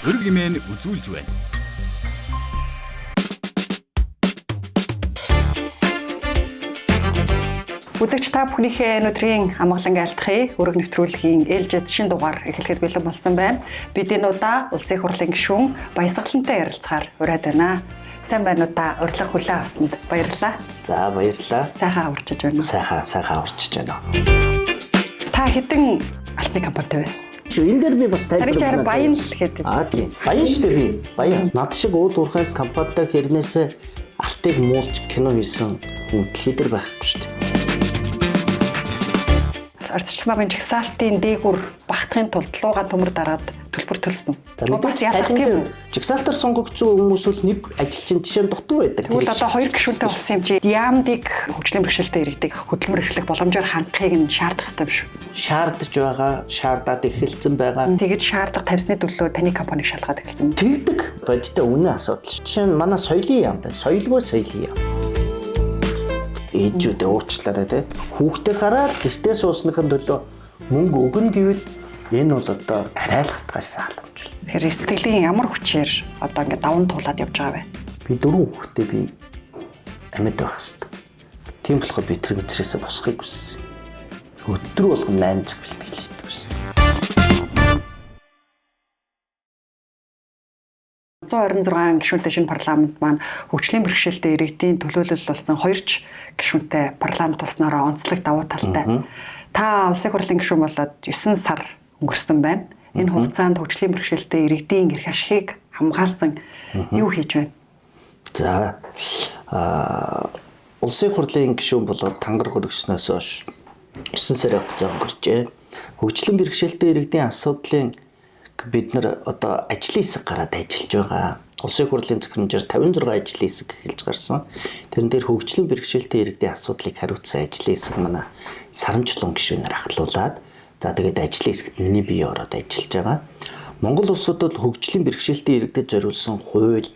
өрг имэн үзүүлж байна. Үзэгч та бүхнийхээ өнөөдрийн амгалан айлтгахыг өрг нэвтрүүлгийн ээлжид шин дугаар эхлэхэд бэлэн болсон байна. Бид энэ удаа Улсын их хурлын гишүүн Баясгалантай ярилцахаар ураад байна. Сайн байна уу та? Урилга хүлээн авсанд баярлалаа. За баярлалаа. Сайхан аварчиж байна уу? Сайхан аварчиж байна. Та хэдэн алтны компанитай байна? Энэ дээр би бас тайлбар баян л гэдэг. Тийм. Баян шүү дээ би. Баян. Над шиг ууд уурхай компанитай хэрнээсээ алтыг муулж кино хийсэн хүн дэлхий дээр байхгүй шүү дээ. Ардчилсан намын жагсаалтын дээгүр багтахын тулд луугаан төмөр дараад төлбөр төлсөн үү? Бас яах юм? Жагсаалтаар сонгогдсон хүмүүс бол нэг ажилчин жишээ нь дутуу байдаг. Тэгвэл одоо хоёр гишүүнтэй болсон юм чи яамдыг хөгжлийн бэрхшээлтэй иргэдэг хөдөлмөр эрхлэх боломжоор хангахыг нь шаардах ёстой биш үү? Шаардж байгаа, шаардаад эхэлсэн байгаа. Тэгэд шаардлага тавьсны төлөө таны компаниг шалгаад эхэлсэн. Тэгдэг. Бодтой үнэн асуудал. Жишээ нь манай соёлын яам байна. Соёлгүй соёлын яам. Ээжүүдээ уучлаарай те. Хүүхдээ хараад гэртээ суусныхын төлөө мөнгө өгнө гэвэл энэ бол одоо арайлахад гарсан халамж. Тэгэхээр сэтгэлийн ямар хүчээр одоо ингэ даван туулаад явж байгаа вэ? Би 4 хүүхдээ би амьд байх хэвээр. Тийм болохоор би тэр гэцрээс босхийг хүссэн. Өдөр болгон 8 цаг бэлтгэл хийдэг байсан. 126 гишүүнтэй шинэ парламент маань хөгжлийн бэрхшээлтэй иргэдийн төлөөлөл болсон 2 гишүүнтэй парламент болсноороо онцлог давуу талтай. Та улсын хурлын гишүүн болоод 9 сар өнгөрсөн байна. Энэ хугацаанд хөгжлийн бэрхшээлтэй иргэдийн эрх ашигыг хамгаалсан юу хийж байна? За улсын хурлын гишүүн болоод тангар хөргснөөс хойш 9 сарын хугацаа өнгөрчээ. Хөгжлийн бэрхшээлтэй иргэдийн асуудлын бид нар одоо ажлын хэсэг гараад ажиллаж байгаа. Улсын хурлын захирамжаар 56 ажлын хэсэг эхэлж гарсан. Тэрэн дээр хөгжлийн бэрхшээлтэй иргэдийн асуудлыг хариуцсан ажлын хэсэг манай Саранчулуун гишүүнээр ахлуулад за тэгээд ажлын хэсэгт миний бие ороод ажиллаж байгаа. Монгол улсад бол хөгжлийн бэрхшээлтэй иргэдэд зориулсан хууль,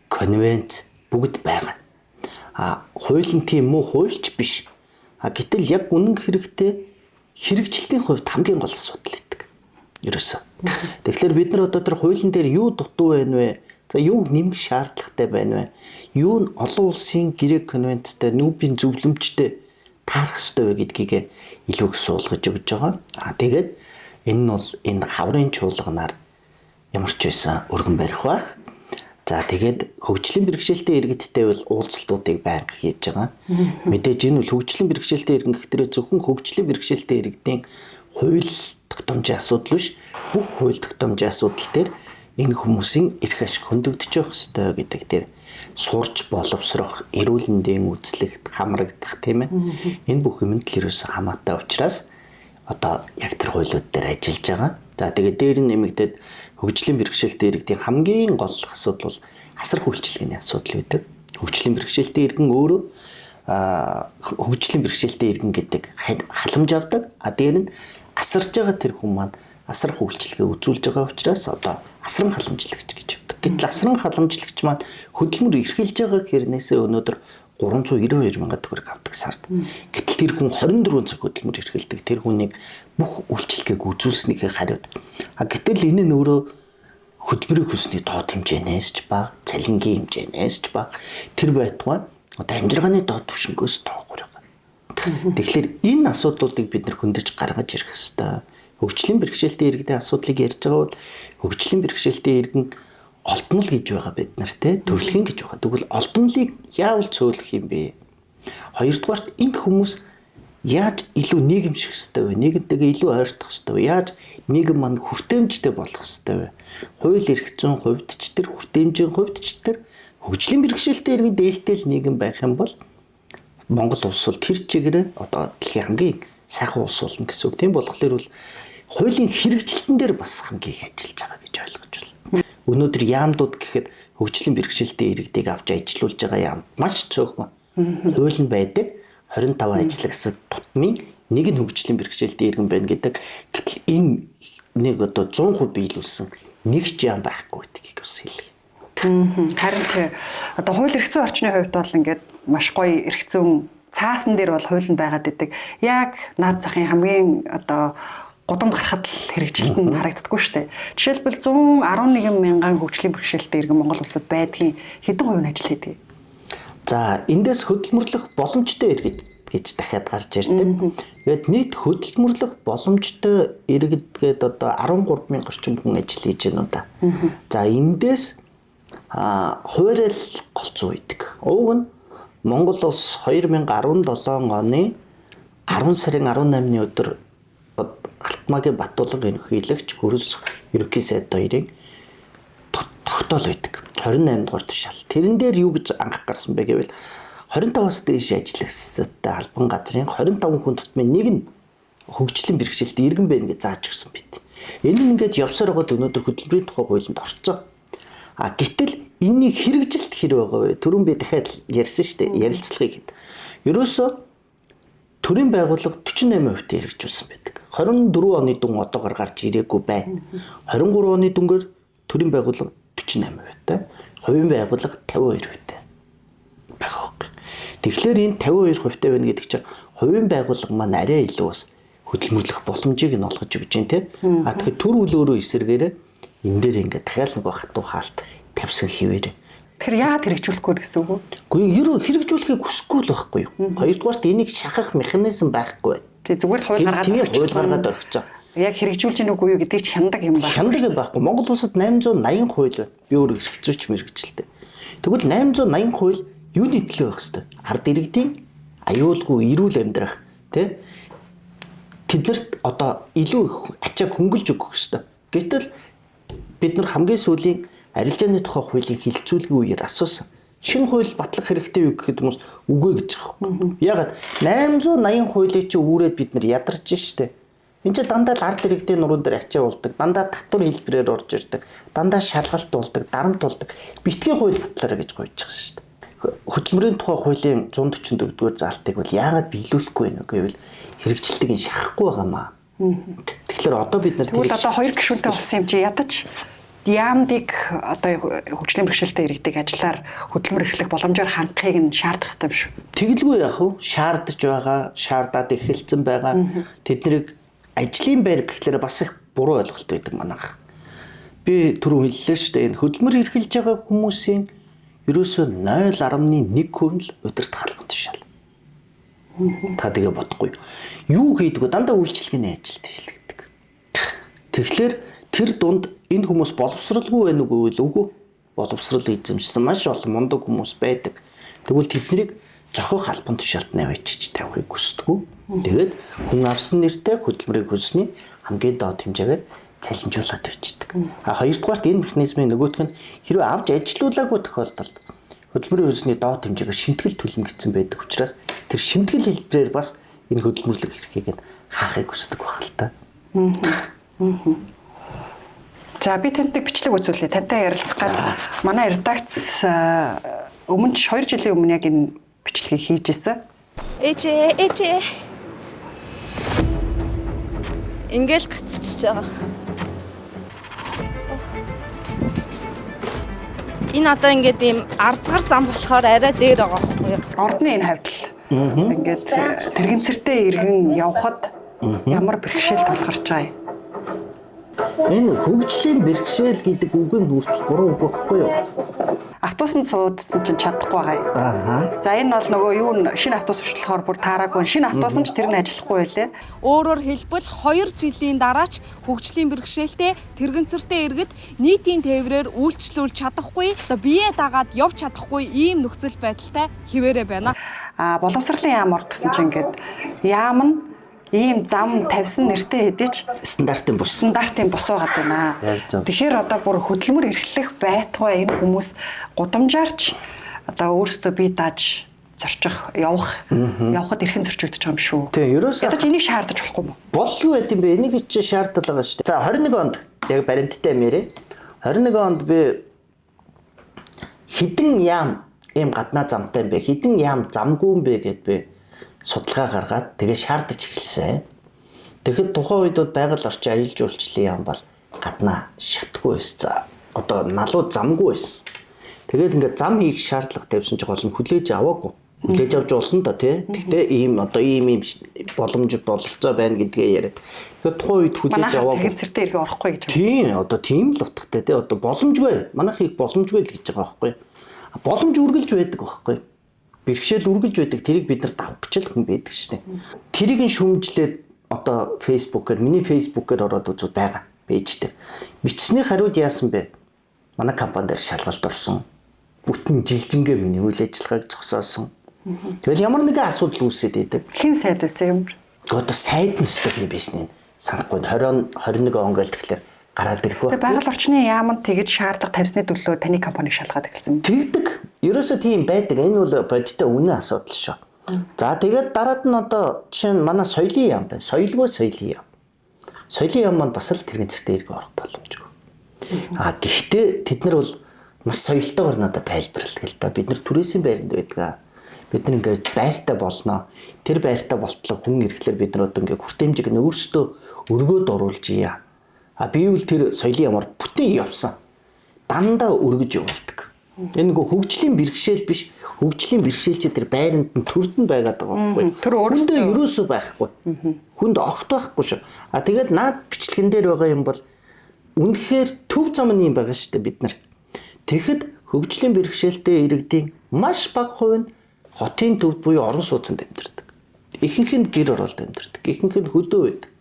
конвенц бүгд байгаа. Хууль нь тийм үү хуульч биш. Гэтэл яг үнэн хэрэгтэй хэрэгжилтийн хувьд хамгийн гол асуудал гэдэг. Ерөөсөө. Тэгэхээр бид нар одоо тэр хуулийн дээр юу дутуу байна вэ? За юу нэмэх шаардлагатай байна вэ? Юу нь олон улсын гэрээ конвенцтэй нүүбийн зөвлөмжтэй таарах ёстой вэ гэдгийг илүү их суулгаж өгч байгаа. Тэгээд энэ нь бол энэ хаврын чуулганаар ямар ч байсан өргөн барих байх. За тэгээд хөгжлийн бэрхшээлтэй иргэдтэй бол уулзалтуудыг байнга хийж байгаа. Мэдээж энэ бол хөгжлийн бэрхшээлтэй иргэн гэхдээ зөвхөн хөгжлийн бэрхшээлтэй иргэдийн хууль тогтоомжийн асуудал биш, бүх хууль тогтоомжийн асуудал дээр энэ хүмүүсийн эрх ашиг хөндөгдөж явах ёстой гэдэг дээр сурч боловсрох, эрүүл мэндийн үзлэгт хамрагдах тийм ээ. Энэ бүх юмд л ерөөсөө хамаатай учраас одоо яг тэр хуулиуд дээр ажиллаж байгаа. За тэгээд дээр нь нэмэгдээд хөгжлийн бэрхшээлтэй иргэдийн хамгийн гол асуудал бол асар хүлчилгээний асуудал байдаг. Хөгжлийн бэрхшээлтэй иргэн өөрөө хөгжлийн бэрхшээлтэй иргэн гэдэг халамж авдаг. Дээр нь асарж байгаа тэр хүн маань асар хүлчилгээ үзүүлж байгаа учраас одоо асран халамжлагч гэж явдаг. Гэтэл асран халамжлагч маань хөдөлмөр эрхэлж байгаа хэрнээсээ өнөөдөр 392 мянган төгрөг авдаг сард. Гэтэл тэр хүн 24 цаг хөдөлмөр эрхэлдэг. Тэр хүнийг бүх үйлчлэгийг үзүүлснийхээ хариуд. Гэтэл энэ нь өөрөө хөдөлмөрийн хүсний доод хэмжээнээс ч бага, цалингийн хэмжээнээс ч бага. Тэр байтугай одоо амжиргааны доод түвшингөөс доогуур байгаа. Тэгэхээр энэ асуудлуудыг бид нар хөндөж гаргаж ирэх ёстой. Хөгжлийн бэрхшээлтэй иргэдийн асуудлыг ярьж байгаа бол хөгжлийн бэрхшээлтэй иргэн олдмол гэж байгаа бид нар те төрөлхийн гэж байгаа. Тэгвэл олдмолыг яавал цөөлөх юм бэ? Хоёрдугаарт энэ хүмүүс яаж илүү нийгэмших ёстой вэ? Нийгэмтэйгээ илүү ойртох ёстой вэ? Яаж нийгэм маань хүртээмжтэй болох ёстой вэ? Хууль эрх зүйн хувьд ч тэр хүртээмжийн хувьд ч тэр хөгжлийн бэрхшээлтэй иргэн дээлтэй нийгэм байх юм бол Монгол улс бол тэр чигээрээ одоо дэлхийн хамгийн сайхан улс болно гэсэн үг. Тийм болохоор бол хуулийн хэрэгжилтэн дээр бас хамгийн их ажиллаж байгаа гэж ойлгож байна. Өнөөдөр яамдууд гэхэд хөгжлийн бэрхшээлтэй иргэдийг авч ажилуулж байгаа яам маш цөөхөн. Хууль нь байдаг 25 ажиллагчид тутмын нэг нь хөгжлийн бэрхшээлтэй иргэн байна гэдэг. Гэтэл энэ нэг одоо 100% биелүүлсэн нэг ч яам байхгүй гэдгийг бас хэлье. Харин тэ одоо хууль эрх зүйн орчны хувьд бол ингээд маш гоё эрх зүйн цаасан дээр бол хууль нь байгаад идэг. Яг наад захын хамгийн одоо гудам гарахад л хэрэгжилт нь харагддаггүй шүү дээ. Жишээлбэл 111 мянган хөгжлийн бэрхшээлтэй иргэн Монгол улсад байдгийн хэдэн хувь нь ажил хийдэг? За эндээс хөдөлмөрлөх боломжтой иргэд гэж дахиад гарч ирдэг. Тэгээд нийт хөдөлмөрлөх боломжтой иргэд гээд одоо 13,000 орчим хүн ажил хийж байна уу да. За эндээс хуваарь л голцоо үйдэг. Уг нь Монгол улс 2017 оны 10 сарын 18-ны өдөр Алтмаагийн Баттулга ерөнхийлөгч Хөрс ерөнхий сайд хоёрын тогтоол байдаг. 28 дугаар тушаал. Тэрэн дээр юу гэж анх гарсан бэ гэвэл 25-аас дээш ажиллагчтай албан газрын 25 хүн тутмын нэг нь хөгжлийн бэрхшээлтэй иргэн байна гэж зааж өгсөн байт. Энэ нь ингээд явсаар байгаа өнөөдөр хөдөлмөрийн тухай хуулинд орцсон. Гэтэл энэний хэрэгжилт хэр байгаа вэ? Түрүүн би дахиад ярьсан шүү дээ. Ярилцлагыг хэд. Ерөөсөө төрийн байгууллага 48% хэрэгжүүлсэн байдаг. 24 оны дүн одоогоор гарч ирээгүй байна. 23 оны дүнгээр төрийн байгууллага 48%-тай, хувийн байгууллага 52%-тай байгаа. Тэгэхээр энэ 52%-тай байна гэдэг чинь хувийн байгууллага маань арай илүү бас хөдөлмөрлөх боломжийг нь олгож өгч байна те. Тэгэхээр төр үл өөрөө эсэргээрээ энэ дээр ингээд дахиад нэг хатуу хаалт тавьсан хിവэр. Тэгэхээр яагаад хэрэгжүүлэхгүй гэсэн үг вэ? Гэхдээ ерөө хэрэгжүүлэхийг хүсэхгүй л байхгүй юу? Хоёрдугаарт энийг шахах механизм байхгүй байна. Тэг зүгээр л хууль гаргаад орчихсон. Яг хэрэгжүүлж гин үгүй юу гэдгийг ч хяндаг юм байна. Хяндаг байхгүй. Монгол улсад 880 хууль байна. Би өөрөө хэрэгцүүч мэрэгчлээ. Тэгвэл 880 хууль юуны төлөө байх хэвээр? Ард иргэдийн аюулгүй эрүүл амьдрах тий тэднэрт одоо илүү ачааг хөнгөлж өгөх хэвээр. Гэтэл бид нар хамгийн сүүлийн арилжааны тухай хуулийн хилцүүлгийн үеэр асуусан. Шинэ хууль батлах хэрэгтэй юу гэхэд хүмүүс үгүй гэж байгаа. Ягаад 880 хуулийг чи үүрээд бид нар ядарч штэ. Энд чинь дандаа л ард иргэдийн нуруунд дээр ачаа болдог, дандаа татвар хэлбэрээр орж ирдэг, дандаа шалгалт болдог, дарамт болдог. Битгий хууль батлаарай гэж гуйж байгаа штэ. Хөдөлмөрийн тухай хуулийн 144-р заалтыг бол яагаад биелүүлэхгүй вэ гэвэл хэрэгжилтийг нь шахахгүй байгаамаа. Тэгэхээр одоо бид нар тэгвэл одоо хоёр гишүүнтэй болсон юм чи ядаж яамдыг одоо хөгжлийн бэрхшээлтэй иргэдэг ажиллаар хөдөлмөр эрхлэх боломжоор хангахыг нь шаардах хэрэгтэй юм шүү. Тэгэлгүй яах вэ? Шаардж байгаа, шаардаад эхэлсэн байгаа. Тэднийг ажлын байр гэхлээр бас их буруу ойлголт байдаг манайх. Би түрүү хэллээ шүү дээ. Энэ хөдөлмөр эрхэлж байгаа хүмүүсийн ерөөсөө 0.1% л удирдах халбан тушаал. Та тэгээ бодохгүй. Юу хийдэг вэ? Дандаа үйлчлэгээний ажилд хэлэгдэг. Тэгэхээр тэр дунд энэ хүмүүс боловсралгүй байх үгүй л үгүй. Боловсрал эзэмшсэн маш олон мундаг хүмүүс байдаг. Тэгвэл тэднийг зохих албан тушаалд навьчих тавихыг хүсдэг. Тэгээд хүн авсан нэртэй хөдөлмөрийг хүснээ хамгийн доод хэмжээгээр цалинжуулаад тавьчихдаг. Хоёрдугаарт энэ механизмын нөгөөх нь хэрвээ авч ажилуулаагүй тохиолдолд хөдөлмөрийн хүсний доод хэмжээгээр шимтгэл төлнө гэсэн байдаг учраас тэр шимтгэл хэлбэрээр бас энэ хөдөлмөрлөх эрхийг нь хаахыг хүсдэг баг л та. За би тантай бичлэг үзүүлээ. Тантай ярилцах гэдэг. Манай редакц өмнө 2 жилийн өмнө яг энэ бичлэгийг хийж ирсэн. Ээжээ. Ингээл гацчихж байгаа. Энэ одоо ингээд ийм ардгар зам болохоор арай дээр байгаа байхгүй юу? Ордны энэ хавьдал. Ингээд тэрэгцэртэй иргэн явхад ямар бэрхшээл тулгарч байгаа юм. Энэ хөгжлийн бэрхшээл гэдэг үг нь хүртэл буруу үг байхгүй юу? Автобусанд суудсан чинь чадахгүй байгаа юм. За энэ бол нөгөө юу н шинэ автобус уучлахаар бүр таараагүй. Шинэ автобус нь ч тэр нь ажиллахгүй байлээ. Өөрөөр хэлбэл 2 жилийн дараач хөгжлийн бэрхшээлтэй тэрэгцэртэй иргэд нийтийн тээврээр үйлчлүүлж чадахгүй, одоо бие дагаад явж чадахгүй ийм нөхцөл байдалтай хിവэрэ байна. Боловсролын яам орох гэсэн чинь ингээд яам нь ийм зам тавьсан нэртэй хэдиж стандартын бус байгаад байна. Тэгэхээр одоо бүр хөдөлмөр эрхлэх байтугай энэ хүмүүс гудамжаарч одоо өөрсдөө бие дааж зорчих явхад эрхэн зорчигдож байгаа юм шүү. Тийм ерөөсөө ядаж энийг шаардаж болохгүй юм. Болгүй байт юм бэ? Энийг чи шаарддаг байгаа шүү дээ. За 21 онд яг баримттай мэрэ 21 онд би хідэн яам ийм гаднаа замтай юм бэ? Хідэн яам замгүй юм бэ гэд би судалгаа гаргаад тэгээ шаардаж эхэлсэн. Тэгэхэд тухайн үед бол байгаль орчин аялал жуулчлалын яам бол гаднаа шатгүй байсан. Одоо налуу замгүй байсан. Тэгээд ингээд зам хийх шаардлага тавьсан ч гол нь хүлээж аваагүй. Хүлээж авч болно да тий. Гэхдээ ийм одоо ийм боломж бололцоо байна гэдгээ яриад. Тэгэхээр тухайн үед хүлээж аваагүй. Манайх цэртэй иргэ орохгүй гэж. Тийм одоо тийм л утгатай тий. Одоо боломжгүй. Манайх их боломжгүй л гэж байгаа байхгүй. Боломж үргэлж байдаг байхгүй. Бэрхшээл үргэлж байдаг. Тэрийг бид нар давах гэж л хүн байдаг шнэ. Тэрийг нь шүмжлээд одоо фэйсбүүкээр миний фэйсбүүкээр ороод үзвэл байгаа пэйжтэй. Бичсний хариуд яасан бэ? Манай компани дээр шалгалт орсон. Бүтэн жилжингээ миний үйл ажиллагааг зогсоосон. Тэгэл ямар нэгэн асуудал үүсээд идэг. Хин сайд байсан юм. Одоо сайд нь стопны бизнес санахгүй 21 он гэл тэгэхээр гараад ирэх байх. Байгаль орчны яамд тэгж шаардлага тавьсны төлөө таны компаниг шалгаад эхэлсэн. Тэгдэг. Ерөөсөө тийм байдаг. Энэ бол бодиттой үнэн асуудал шүү. За тэгээд дараад нь одоо жишээ нь манай соёлын яам байна. Соёлгүй соёлын яам. Соёлын яам маань бас л тэргийн цэгтээ иргэ орох боломжгүй. Гэхдээ тэд нар бол маш соёлтойгоор надад тайлбарладаг л да. Бид нар түрээсийн байранд байдаг. Бид нар ингээд байртай болноо. Тэр байртай болтлоо хүн ирэхлээр бид нар одоо ингээд хүртээмжийг нь өөрсдөө өргөөд оруулж ия. Би бол тэр соёлын ямар бүтэн явсан. Дандаа өргөж явуулдаг. Энэ нэг хөгжлийн бэрхшээл биш. Хөгжлийн бэрхшээлч тэр байранд нь төрд нь байгаад байгаа байхгүй. Тэр өөрөндөө ерөөсөө байхгүй. Хүнд огт байхгүй шүү. Тэгээд наад бичлэгэн дээр байгаа юм бол үнэхээр төв замны юм байгаа шүү дээ бид нар. Тэгэхэд хөгжлийн бэрхшээлтэй иргэдийн маш бага хувь нь хотын төвд буюу орон сууцнд амьдардаг. Ихэнх нь гэр оролд амьдардаг. Ихэнх нь хөдөө байдаг.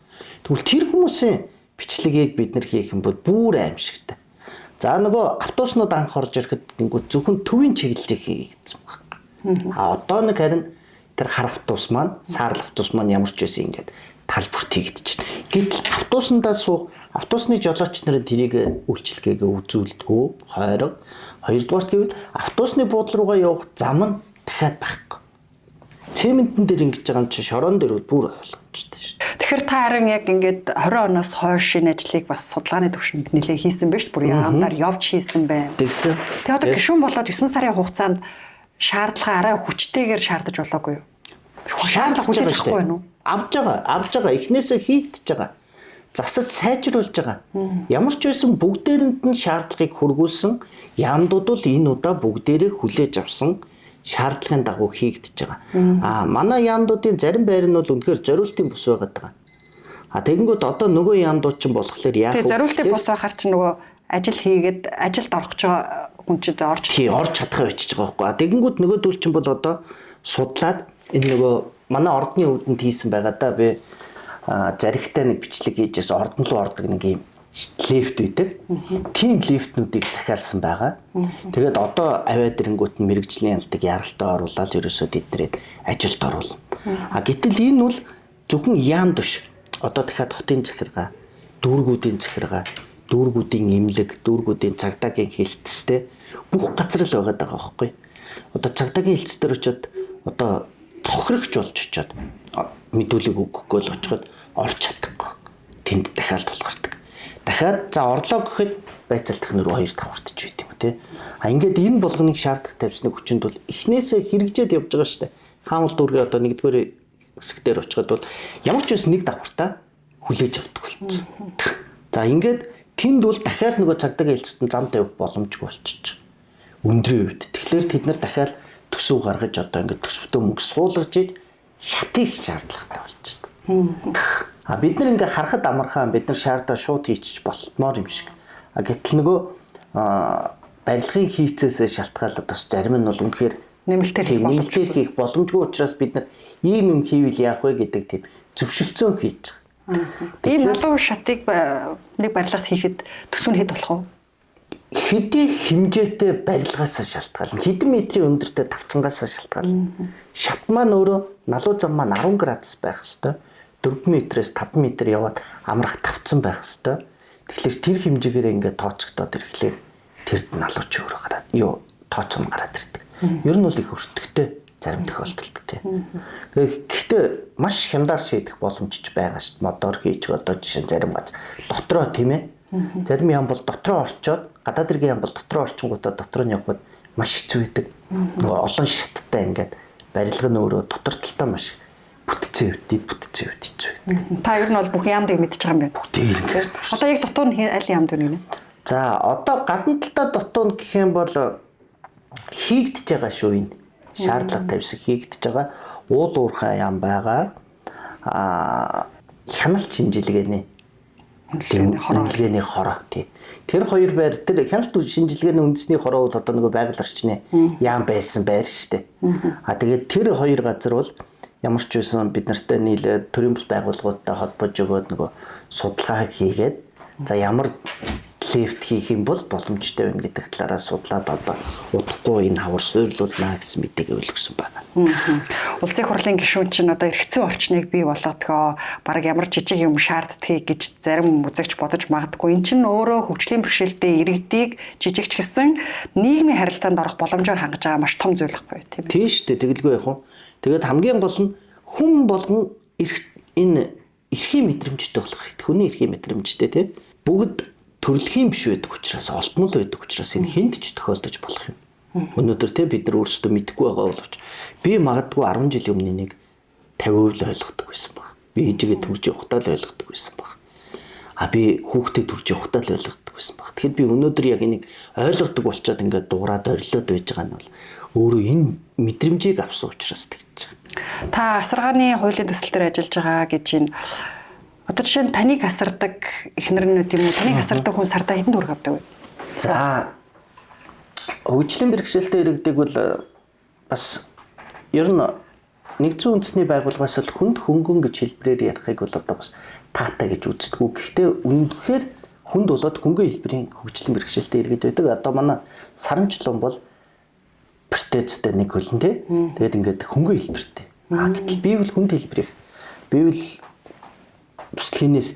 Тэгвэл тэр хүмүүсийн бичлэгийг бид нар хийх юм бол бүр аимшигтай. За нөгөө автобуснууд анх орж ирэхэд гингүүд зөвхөн төвийн чиглэлийг хийгдсэн байна. Одоо нэг харин тэр хар автобус маань, саарл автобус маань ямар ч байсан ингээд талбарт хийгдэж байна. Гэтэл автобуснаас суух, автобусны жолооч нарын тэрийг үйлчлэгээгээ үзүүлдэггүй, хойрог. Хоёрдугаарт гэвэл автобусны буудлын руугаа явах зам нь дахиад байхгүй. Цементэн дээр ингэж байгаа юм чи шорон дээр бүр ойлгомжтой шүү. Тэгэхээр та харин яг ингээд 20 оноос хойш энэ ажлыг бас судалгааны түвшинд нэлээд хийсэн байж бүр яамдаар явж хийсэн байна. Тэгсэн. Тэгээ одоо гишүүн болоод 9 сарын хугацаанд шаардлага арай хүчтэйгээр шаардаж болоогүй юу? Шаардлага хүчтэйхгүй байна уу? Авж байгаа. Эхнээсээ хийгдэж байгаа. Засаж сайжруулж байгаа. Ямар ч байсан бүгдээрэнд нь шаардлагыг хүргүүлсэн яамдууд бол энэ удаа бүгдээрээ хүлээж авсан шаардлагын дагуу хийгдэж байгаа. Манай яамдуудын зарим байр нь бол үнэхээр зориултын бус байгаа. Тэгэнгүүт одоо нөгөө яамдууд ч болохоор яах вэ? Зориултын бус байхаар ч нөгөө ажил хийгээд ажилд орох гэж байгаа хүн ч орж чадхаа бичиж байгаа байхгүй. Тэгэнгүүт нөгөөдөл чинь бол одоо судлаад энэ нөгөө манай ордны өвдөнд хийсэн байгаа да би заригтай нэг бичлэг хийжээс ордон руу ордог нэг юм лифт үйдэг. Тийм лифтнүүдийг захиалсан байгаа. Тэгээд одоо аваад ирэнгүүт нь мэрэгжлийн ялдаг яралтай оруулаад ерөөсөө тэдрээд ажилд оруулна. Гэтэл энэ бол зөвхөн яамд биш. Одоо дахиад хотын захиргаа, дүүргүүдийн захиргаа, дүүргүүдийн эмнэлэг, дүүргүүдийн цагдаагийн хэлтстэй бүх газар л байгаа даа байхгүй. Одоо цагдаагийн хэлтсээр очиод одоо тохирогч болж очиод мэдүүлэг өгөхгүй л очиход орч чадахгүй. Тэнд дахиад тулгардаг. Дахиад за орлоо гэхэд байцаалтах нөр 2 давхартж байт юм тий. Ингээд энэ болгоныг шаардах тавьсны хүчинд бол эхнээсээ хэрэгжээд явж байгаа шүү дээ. Хаамл дүүргээ одоо нэгдүгээр хэсгээр очиход бол ямар ч байсан нэг давхартаа хүлээж авдаг болсон. За ингээд тэнд бол дахиад нөгөө цагдаагийн хэлцэд зам тавих боломжгүй болчих. Өндрийн үед. Тэгэхээр тэд нар дахиад төсөв гаргаж одоо ингээд төсвтөө мөнгө суулгаж иж шатыг шаардлагатай болчихдог. Бид нар ингээ харахад амархан бид нар шаардаа шууд хийчих болтмоор юм шиг. Гэтэл нөгөө барилгын хийцээс шалтгаалаад бас зарим нь бол үнэхээр нэмэлтээр хийх боломжгүй учраас бид нар ийм юм хийвэл яах вэ гэдэг тийм зөвшөлтсөн хийж байгаа. Ийм халуун шатыг нэг барилгад хийхэд төсөв нь хэд болох вэ? Хэдий хэмжээтэй барилгаас шалтгаална. Хэдэн метрийн өндөртэй тавцангаас шалтгаална. Шат маань өөрөө налуу зам маань 10 градус байх ёстой. 4 метрээс 5 метр яваад амрах тавцсан байх ёстой. Тэгэхээр тэр хэмжээгээр ингээд тооцогдоод ирэхлээр тэрд налууч өөрөө гараад тооцоо гараад ирдэг. Ер нь бол их өртөгтэй зарим тохиолдолд тийм. Гэхдээ маш хямдар шийдэх боломж ч байгаа шүү дээ. Модоор хийж одоо жишээ зарим газар дотроо тийм ээ. Зарим яам бол дотроо орчоод гадаад иргэн яам бол дотроо орчингуудаа дотроо нь явхад маш хэцүү байдаг. Нөгөө олон шаттай ингээд барилга нь өөрөө дотор талтай маш бүтцэн хэцүү байдаг. Та ер нь бол бүх яамдыг мэдчихэж байгаа юм байна. Бүгдээр. Одоо яг дутуу нь аль яамд вэ нэ? За одоо гадна талдаа дутуу гэх юм бол хийгдэж байгаа шүү энэ. шаардлага тавьсан хийгдэж байгаа уул уурхай яам байгаа. Хяналт шинжилгээний үнэлгээний хороо тий. Тэр хоёр байр тэр хяналт шинжилгээний үндэсний хороо бол одоо нөгөө байгаль орчны яам байсан байр шүү дээ. Тэгээд тэр хоёр газар бол ямар ч байсан бид нартай нийлээд төрийн бус байгууллагуудтай холбож өгөөд нөгөө судалгаа хийгээд за ямар лефт хийх юм бол боломжтой байна гэдэг талаараа судлаад одоо удахгүй энэ хавар суйрлуулнаа гэсэн мэдээг өгсөн байна. Улсын хурлын гишүүн чинь одоо эргэцэн орчныг бий болгохоо баг ямар жижиг юм шаарддгийг гэж зарим үзэгч бодож магадгүй. Эн чинь өөрөө хөгжлийн бэрхшээлтэй иргэдийг жижигч гэсэн нийгмийн харилцаанд орох боломжоор хангаж байгаа маш том зүйл байхгүй тийм. Тийм шүү дээ. Тэгэлгүй яах вэ? Тэгээд хамгийн гол нь хүн болгон энэ эрхийн мэдрэмжтэй болох хэрэгтэй. Хүний эрхийн мэдрэмжтэй тийм. Бүгд төрөлхийн биш байдаг учраас олдмол байдаг учраас энэ хүнд ч тохиолдож болох юм. Өнөөдөр те бид нар өөрсдөө мэдэхгүй байгаа боловч би магадгүй 10 жилийн өмнө нэг 50% ойлгодог байсан баг. Би ээжигээ төрж явахдаа л ойлгодог байсан баг. Би хүүхдэд төрж явахдаа л ойлгодог байсан баг. Тэгэхээр би өнөөдөр яг энийг ойлгодог болчоод ингээд дуурайд орилоод байж байгаа нь бол өөрөө энэ мэдрэмжийг авсан учраас тэгж байгаа. Та асаргааны хуулийн төсөл дээр ажиллаж байгаа гэж байна. Одоо жишээ нь таныг асардаг эхнэрнүүд юм уу? Таныг асардаг хүн сардаа хэдэн төгрөг авдаг вэ? За хөгжлийн бэрхшээлтэй иргэдэг бол бас ер нь нэгдсэн үндэсний байгууллагаас л хүнд хөнгөн гэж хэлбэрээр ярихыг бол одоо бас таатай гэж үздэггүй. Гэхдээ үнэхээр хүнд болоод хөнгөн хэлбэрийн хөгжлийн бэрхшээлтэй иргэд байдаг. Одоо манай Саранчлуун бол протезтэй нэг хөлн тий. Тэгээд ингээд хөнгөн хэлбэртэй. Гэтэл би бол хүнд хэлбэрийг би бол бүслийнхээс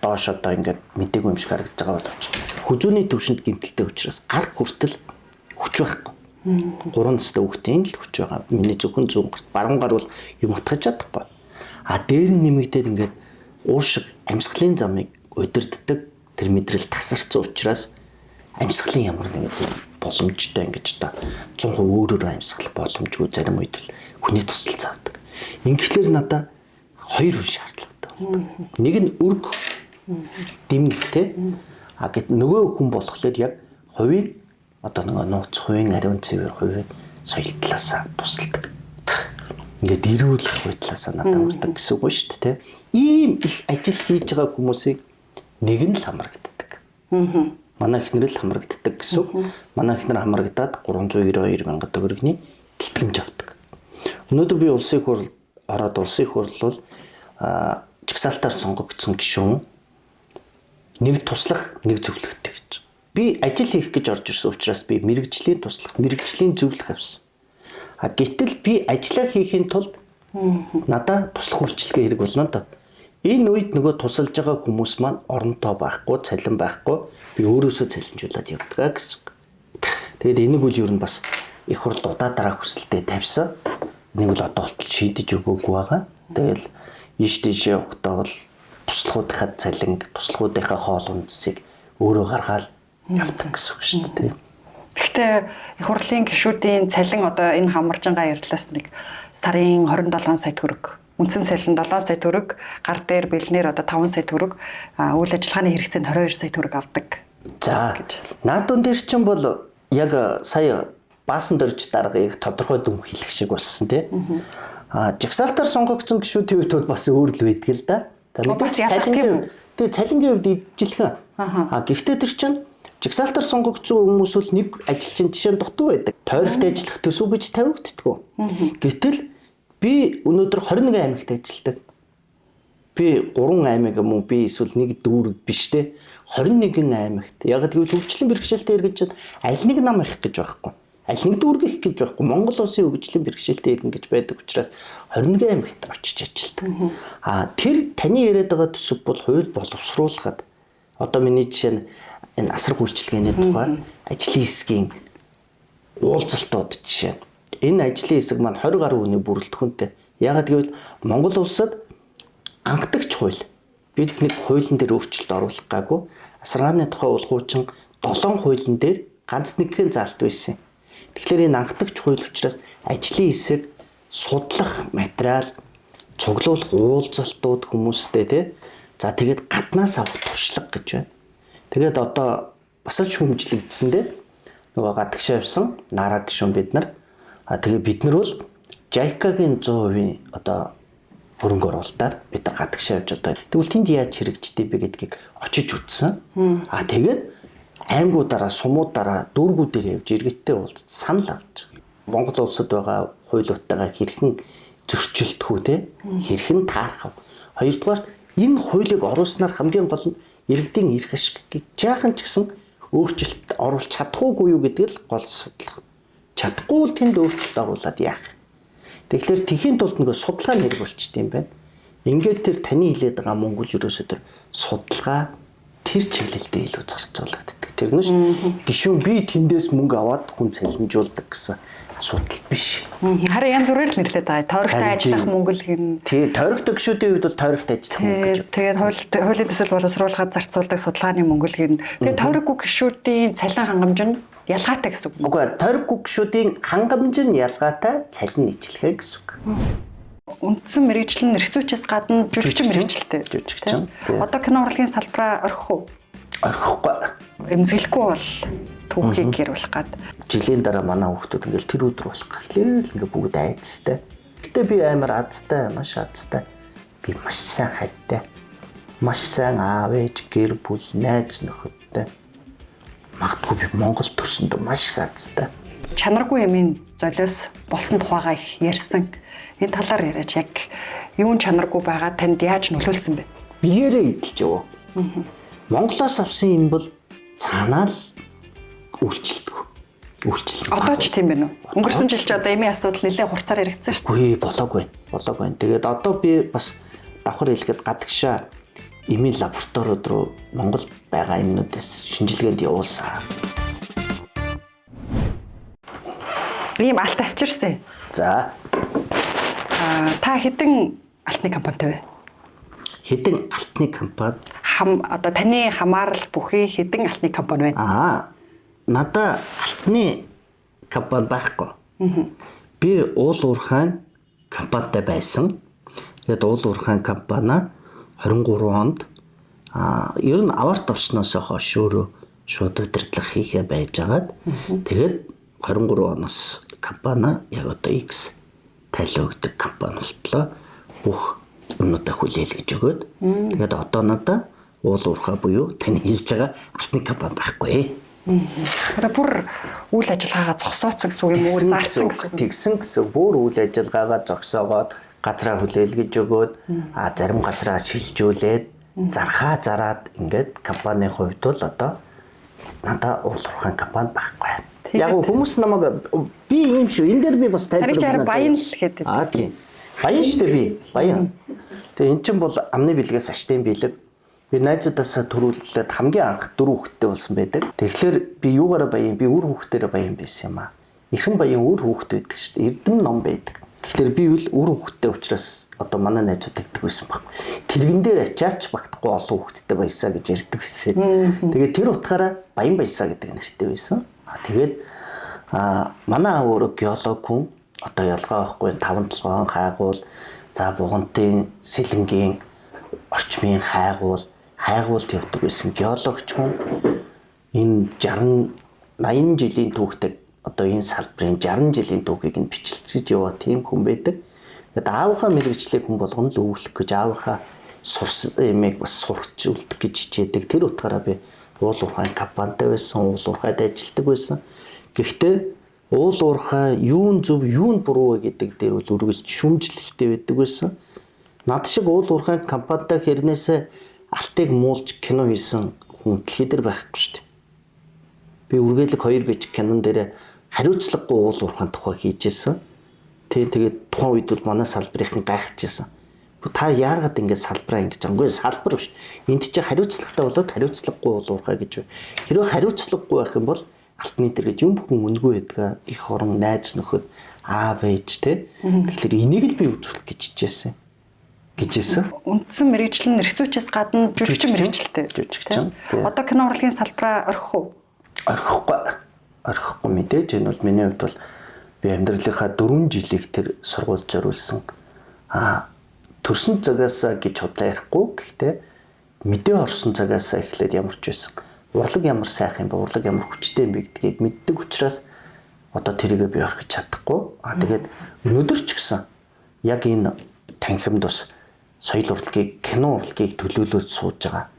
доош одоо ингээд мдэггүй юм шиг харагдаж байгаа боловч хүзүүний төвшөнд гэмтэлтэй учраас гар хүртэл хүч байхгүй. 3 настай хүүхдийн л хүч байгаа. Миний зөвхөн 100 гарт баруун гар бол юм утгаж чадахгүй. Дээр нь нэмэгдээд ингээд уушиг амьсгалын замыг удирддаг тэр мэдрэл тасарсан учраас амьсгалын ямар нэгэн боломжтой ингэж одоо 100% өөрөөр амьсгалах боломжгүй зарим үед л хүний тусалцаа авдаг. Ингээхээр надад хоёр үе шаардлагатай байна. Нэг нь өрг дэмэгтэй. Гэт нөгөө хүн болохоор яг хувийн одоо нөгөө нууц хувийн ариун цэвэр хувийн соёл талаасаа тусалдаг. Ингээд ирүүлэх байдлаасаа надад урдаг гэсэн үг шүү дээ. Ийм их ажил хийж байгаа хүмүүсийг нэг нь л хамрагддаг. Манай эхнэр л хамрагддаг гэсэн үг. Манай эхнэр хамрагдаад 392 мянга төгрөгийн тэтгэмж авдаг. Өнөөдөр би улсын хурл ороод улсын хурл бол жагсаалтаар сонгогдсон гишүүн нэг туслах нэг зөвлөхтэй гэж. Би ажил хийх гэж орж ирсэн учраас би мэрэгжлийн туслах, мэрэгжлийн зөвлөх авсан. Гэтэл би ажиллаа хийхин тулд надад туслах үйлчилгээ хэрэг болно доо. Энэ үед нөгөө тусалж байгаа хүмүүс маань оронтой байхгүй, цалин байхгүй. Би өөрөөсөө цалинжуулаад явдаг гэсэн. Тэгээд энийг үл ер нь бас их хурд удаа дараа хүсэлтэд тавьсан. Энийг бол одоо болтол шийдэж өгөөгүй байгаа. Тэгэл ийш тийшээ явахдаа бол туслахуудынхаа цалин, туслахуудынхаа хоол ундсыг өөрөө гаргаад явдаг гэсэн үг шүү дээ. Гэхдээ их хурлын гишүүдийн цалин одоо энэ хамаржангаа ярьлаас нэг сарын 27 сая төгрөг. Үндсэн цалин 7 сая төгрөг, гар дээр бэлнээр одоо 5 сая төгрөг, үйл ажиллагааны хэрэгцээнд 22 сая төгрөг авдаг. За наадуун дээр чинь бол яг сая баасан дөрж даргаыг тодорхой дүн хэлэх шиг болсон тий. Жагсаалтаар сонгогдсон гишүүдийн хувьд бас өөр л байдаг л да. Цалингийн хувьд ижилхэн. Гэхдээ тэр чинь жагсаалтаар сонгогдсон хүмүүс бол нэг ажилчин жишээ нь дутуу байдаг. Тойрогт ажиллах төсөв гэж тавигддаггүй. Гэтэл би өнөөдөр 21 аймагт ажилладаг. Би 3 аймаг юм уу би эсвэл нэг дүүрэг биш те 21 аймагт. Яг тэгвэл хөгжлийн бэрхшээлтэй иргэд аль нэг нам их гэж байхгүй. Аль нэг дүүрэг их гэж байхгүй. Монгол улсын хөгжлийн бэрхшээлтэй иргэн гэж байдаг учраас 21 аймагт очиж ажилладаг. Тэр таны яриад байгаа төсөв бол хууль боловсруулахад одоо миний жишээ нь энэ асар үйлчилгээний тухай ажлын хэсгийн уулзалтууд жишээ. Энэ ажлын хэсэг маань 20 гаруй хүний бүрэлдэхүүнтэй. Ягаад гэвэл Монгол улсад анхдагч хууль бид нэг хуулийн дээр өөрчлөлт оруулах гаагүй. Асаргааны тухай бол хуучин 7 хуулийн дээр ганц нэгхэн заалт байсан. Тэгэхээр энэ анхдагч хууль учраас ажлын хэсэг судлах материал, цуглуулах уулзалтууд хүмүүстэй тий. За тэгээд гаднаас авах туршлага гэж байна. Тэгээд одоо бас л шүүмжлэгдсэн дээ. Нөгөө гадагшаа явсан нараа гишүүн бид нар Тэгээ бид нар бол JICA-гийн 100% одоо хөрөнгө оруулалтаар бид нар гадагшаа явж одоо тэгвэл тэнд яаж хэрэгждэг бэ гэдгийг очиж үзсэн. Тэгээд аймагуудаараа, сумуудаараа, дүүргүүдээр явж иргэдтэй уулзаж санал авч Монгол улсад байгаа хуулиудтайгаа хэрхэн зөрчилдөхүү те хэрхэн таарах. Хоёрдугаар энэ хуулийг оруулснаар хамгийн гол нь иргэдийн эрх ашигыг жаахан ч гэсэн өөрчлөлт оруулах чадахгүй юу гэдэг л гол асуудал. Чадахгүй бол тэнд өөрчлөлт оруулаад яах. Тэгэхээр тэхийн тулд нөгөө судалгаа хэрэгжүүлчихдээ юм байна. Ингээд тэр таны хэлээд байгаа Монгол ерөөсөө тэр судалгаа тэр чиглэлдээ илүү зарцуулагддаг. Тэр нь гişүн би тэндээс мөнгө аваад хүн цалинжуулдаг гэсэн асуудал биш. Харин янз бүрээр л нэрлэдэг байгаа. Тойрогтой ажиллах мөнгө л гин. Тий, тойрогтой гişүүдийн үед бол тойрогтой ажиллах мөнгө гэж. Тэгээд хуулийн төсөл боловсруулахад зарцуулдаг судалгааны мөнгө л гин. Тэгээд тойроггүй гişүүдийн цалин хангамж нь ялгаатай гэсэн үг. Үгүй ээ, тойроггүй гişүүдийн хангамж нь ялгаатай, цалин нийцлэхэ гэсэн үг. Үндсэн мэргэжил нь эрхцүүчээс гадна жүжигчин мэргэжилтэй. Жүжигчин. Одоо кино урлагийн салбараа орхих уу? Орхихгүй. Эмзэглэхгүй бол түүхийг гэрүүлэх гад. Жилийн дараа манай хүүхдүүд ингээл тэр өдөр болох гэхлээр л ингээ бүгд айцтай. Гэтэ би амар азтай, маш азтай. Би маш сайн хайтай. Маш сайн аав ээж, гэр бүл, найз нөхөдтэй. Магадгүй би Монгол төрсөнд маш их азтай. Чанаргүй юмын золиос болсон тухайгаа их ярьсан. Энэ талаар яриач яг юун чанаргүй байгаа танд яаж нөлөөлсөн бэ? Биеэрээ идэлж яваа. Монголоос авсан юм бол цаанаа л үйлчлдэг. Үйлчлэл. Одоо ч тийм байна уу? Өнгөрсөн жил ч одоо эмийн асуудал нэлээд хурцаар яригдсан шүү дээ. Үгүй болоогүй. Тэгээд одоо би бас давхар хэлэхэд гадагшаа эмийн лабораториуд руу Монгол байгаа эмнүүдээс шинжилгээнд явуулсан. Ийм алт авчирсан. За. Та хэдэн алтны компанитай вэ? Хэдэн алтны компани? Одоо таны хамаарал бүхий хэдэн алтны компани байна? Надаа алтны компани байхгүй. Би уул уурхайн компанитай байсан. Тэгээд уул уурхайн компани 23 онд ер нь аварт орсноос хойш өөрөө шууд удирдлага хийхээ байжгаад тэгээд 23 оноос компани яг одоо X тайлаа өгдөг компани болтлоо. Бүх өмнөдөө хүлээл гэж өгөөд тэгээд одоо надаа уул уурхай буюу таны хэлж байгаа алтны компани байхгүй. Одоо бүр үйл ажиллагаагаа зогсооцсон гэсэн үг юм уу? Зарсан гэсэн. Тэгсэн гэсэн. Бүр үйл ажиллагаагаа зогсоогоод газраа хүлээл гэж өгөөд зарим газраа шилжүүлээд зархаа зараад ингээд компанийн хувьд бол одоо надаа уул уурхай компани байхгүй. Яг хүмүүс намайг би юм шүү. Энэ дээр би бас тайлбарлах. Баян л гэдэг. Тийм. Баян шүү дээ би. Баян. Тэгээ эн чинь бол амны бэлгээс аштын бэлэг. Би найзуудаасаа төрүүлээд хамгийн анх 4 хүүхэдтэй болсон байдаг. Тэгэхээр би юугаараа баян? Би үр хүүхдээрээ баян байсан юм аа. Эрхэн баян үр хүүхэд байдаг шүү дээ. Эрдэм ном байдаг. Тэгэхээр би үр хүүхэдтэй учраас одоо манай найзууд тэгдэг байсан баг. Тэргэн дээр ачаач багтахгүй олон хүүхэдтэй баясаа гэж ярьдаг байсан. Тэгээд тэр утгаараа баян баясаа гэдэг нэртэй байсан. Тэгээд манай аав өөрөө геолог хүн. Одоо ялгаа байхгүй 5-7 хайгуул, за бугантын сэлэнгийн орчмын хайгуулт явдаг байсан геологч хүн. Энэ 80 жилийн түүхтэй одоо энэ салбарын 60 жилийн түүхийг нь бичлэгчиж яваа тийм хүн байдаг. Тэгээд аавынхаа мэргэжлийг хүн болгоно л өвлөх гэж аавынхаа сурсан юмыг бас сурч үлдэх гэж хичээдэг. Тэр утгаараа би уул уурхай компанитай байсан, уул уурхайд ажилладаг байсан. Гэхдээ уул уурхай юун зөв, юун буруу гэдэг дээр бол үргэлж шүмжлэлтэй байдаг байсан. Над шиг уул уурхай компанитай хэрнээсээ алтыг муулж кино хийсэн хүн гэхэд байхгүй шүү дээ. Би үргэлэг 2 гэж кинон дээр хариуцлагагүй уул уурхайн тухай хийжсэн. Тэгээд тухайн үед бол манай салбарын гайхажсэн. Та яагаад ингэж салбараа ингэж анггүй салбар биш. Энд чи хариуцлагатай болоод хариуцлагагүй уул уурхай гэж. Хэрвээ хариуцлагагүй байх юм бол алтны дээр гэж юм бүхэн үнгүй байдаг. Их орон найз нөхөд аав ээж те. Тэгэхээр энийг л би үзүүлэх гэж хичээсэн. Үндсэн мэргэжил нь эрхцүүчээс гадна жүжигчин мэргэжилтэй. Жүжигчин. Одоо кино урлагийн салбараа орхих уу? Орхихгүй мэдээж. Энэ бол миний хувьд бол би амьдралынхаа 4 жилийг тэр сургуульд зориулсан. Төрсөн цагаас гэж худлаа ярихгүй. Гэхдээ мэдээ орсон цагаас эхлээд ямар ч байсан. Урлаг ямар сайхан бэ, урлаг ямар хүчтэй юм бэ гэдгийг мэддэг учраас одоо тэрийгэ би орхиж чадахгүй. Тэгээд өнөөдөр ч гэсэн яг энэ танхимд бас соёл урлагийг, кино урлагийг төлөөлөөд сууж байгаа.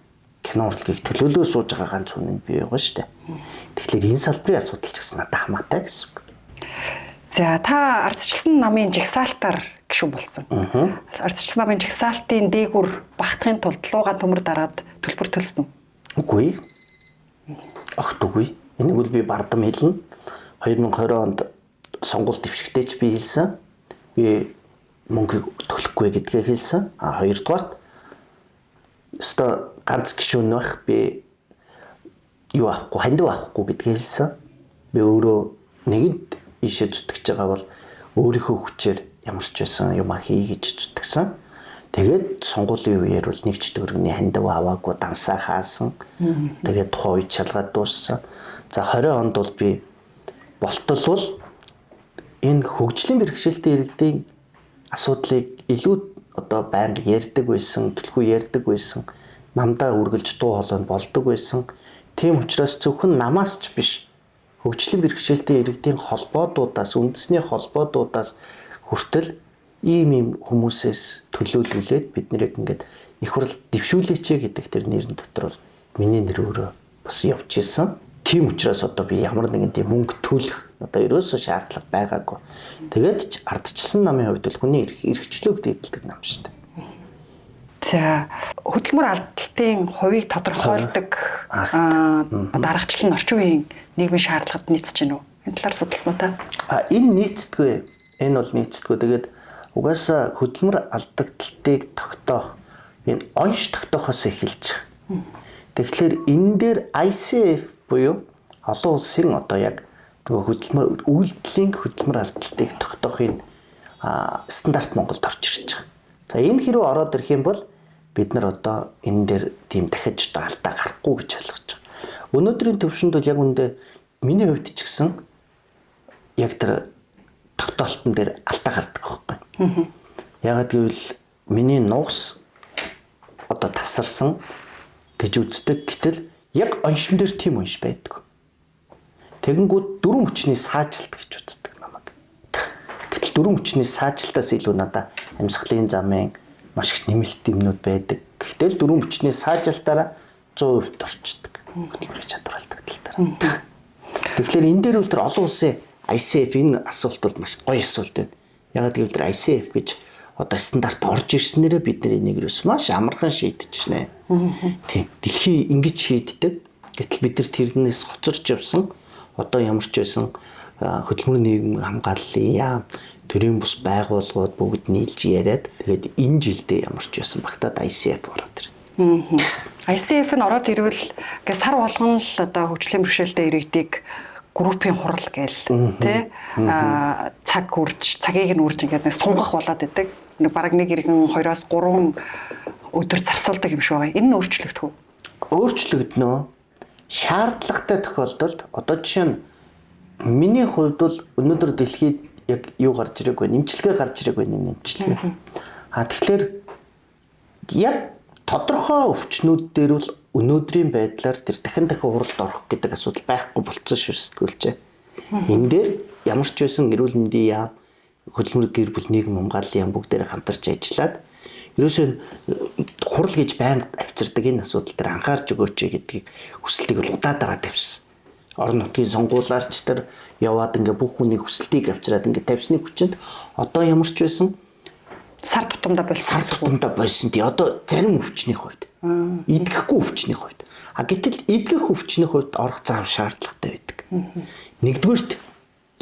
Кино урлагийг төлөөлөө сууж байгаа ганц хүн нь би байгаа шүү дээ. Тэгэхээр энэ салбарын асуудал ч гэсэн надад хамаатай гэсэн үг. За та ардчилсан намын жагсаалтаар гишүүн болсон. Ардчилсан намын жагсаалтын дээгүр багтахын тулд луугаан төмөр дараад төлбөр төлсөн үү? Үгүй. Огт үгүй. Энийг бол би бардам хэлнэ. 2020 онд сонгуульд дэвшигтээч би хэлсэн. Би мөнгө төлөхгүй гэдгээ хэлсэн. Хоёрдугаар өстой ганц гишүүн байх би юу авахгүй, хандив авахгүй гэдгээ хэлсэн. Би өөрөө нэгэнд ийшээ зүтгэж байгаа бол өөрийнхөө хүчээр ямар ч байсан юм хий гэж зүтгэсэн. Тэгээд сонгуулийн үеэр бол нэг ч төгрөгийн хандив аваагүй дансаа хаасан. Тэгээд тухайн үед шалгаад дууссан. За 20 онд бол би болтол бол энэ хөгжлийн бэрхшээлтэй иргэдийн асуудлыг илүү одоо байнга ярьдаг байсан, түлхүү ярьдаг байсан, намдаа үргэлж дуу хоолой болдог байсан. Тийм учраас зөвхөн намаас ч биш хөгжлийн бэрхшээлтэй иргэдийн холбоодуудаас, үндэсний холбоодуудаас хүртэл ийм хүмүүсээс төлөөлүүлээд бид нэрийг ингээд их хурл дэвшүүлээч гэдэг тэр нэрэн дотор бол миний нэр өөрөө бас явж ирсэн. Тийм учраас одоо би ямар нэгэн тийм мөнгө төлөх одоо ерөөсөө шаардлага байгаагүй. Тэгээд ч ардчилсан намын хувьд бол хүний эрхчлөөг дээдэлдэг нам шүү дээ. За хөдөлмөр алдалтын хувийг тодорхойлдог даргачлал нь орчин үеийн нийгмийн шаардлагад нийцэж байна уу? Энэ талаар судалсан уу та? Энэ нийцдэггүй. Энэ бол нийцдэггүй. Тэгээд угаасаа хөдөлмөр алдагдлыг тогтоох энэ онш тогтоохоос эхэлж байгаа. Тэгэхээр энэ дээр ICF буюу олон улсын одоо яг хөдөлмөр үйлдэлийн хөдөлмөр алдалтыг тогтоохын стандарт Монголд орж ирж байгаа. За энэ хэрэг ороод ирэх юм бол бид нар одоо энэ дээр тийм дахиж алдаа гарахгүй гэж ойлгож байгаа. Өнөөдрийн төвшөнд бол яг үндэ миний хувьд ч гэсэн яг тэр тогтоолтон дээр алдаа гардаг байхгүй. Ягаад гэвэл миний нуус одоо тасарсан гэж үздэг. Гэтэл яг оншин дээр тийм онш байдаг. Тэгэнгүүт дөрвөн хүчний саажилт гэж үздэг намайг. Гэтэл дөрвөн хүчний саажилтаас илүү надад амьсгалын замын маш их нэмэлт юмнууд байдаг. Гэтэл дөрвөн хүчний саажилтаараа 100% орчдөг. Хөдөлмөрийн чадвар алдагдaltaараа. Тэгэхээр энэ дээр бол тэр олон улсын ICF энэ асуулт бол маш гоё асуулт байна. Ягаад гэвэл тэр ICF гэж одоо стандарт орж ирснээрээ бид нар энийг юус маш амархан шийдчихнэ. Тийм. Дэлхий ингэж шийддэг. Гэтэл бид нар тэрнээс хоцорч явсан одоо ямар ч байсан хөдөлмөрийн нийгэм хамгааллын яам төрийн бус байгууллагууд бүгд нийлж яриад тэгээд энэ жилдээ ямар ч байсан багтаад ICF ороод ирнэ. ICF нь ороод ирвэл ингээ сар болгон л одоо хөгжлийн бэрхшээлтэй иргэдийг группийн хурал гээл тий цаг үрж цагийг нь үрж ингээд нэг сунгах болоод идэг. Бараг нэг иргэн 2-3 өдөр зарцуулдаг юм шиг байгаа. Энэ нь өөрчлөгдөх үү? Өөрчлөгднө. Шаардлагатай тохиолдолд одоо жишээ нь миний хувьд бол өнөөдөр дэлхийд яг юу гарч ирээгүй, нэмчилгээ гарч ирээгүй нэмчилгээ. Тэгэхээр яг тодорхой өвчнүүд дээр бол өнөөдрийн байдлаар тэр дахин хуралд орох гэдэг асуудал байхгүй болцсон шүү сэтгүүлчээ. Энэ дээр ямар ч байсан эрүүл мэндийн яам, хөдөлмөр гэр бүл нийгэм хамгааллын яам бүгдээрээ хамтарч ажиллаад ерөөсөө хурал гэж байнга авчирдаг энэ асуудал дээр анхаарч өгөөч гэдгийг хүсэлтийг бол удаа дараа тавьсан. Орон нутгийн сонгуулиарч тэр яваад ингээ бүх хүний хүсэлтийг авчираад ингээ тавьсны хүчинд одоо ямар ч байсан сар тутамдаа болсон. Тий одоо зарим өвчний хувьд идгэхгүй өвчний хувьд гэтэл идгэх өвчний хувьд орох заав шаардлагатай байдаг. Нэгдүгээрт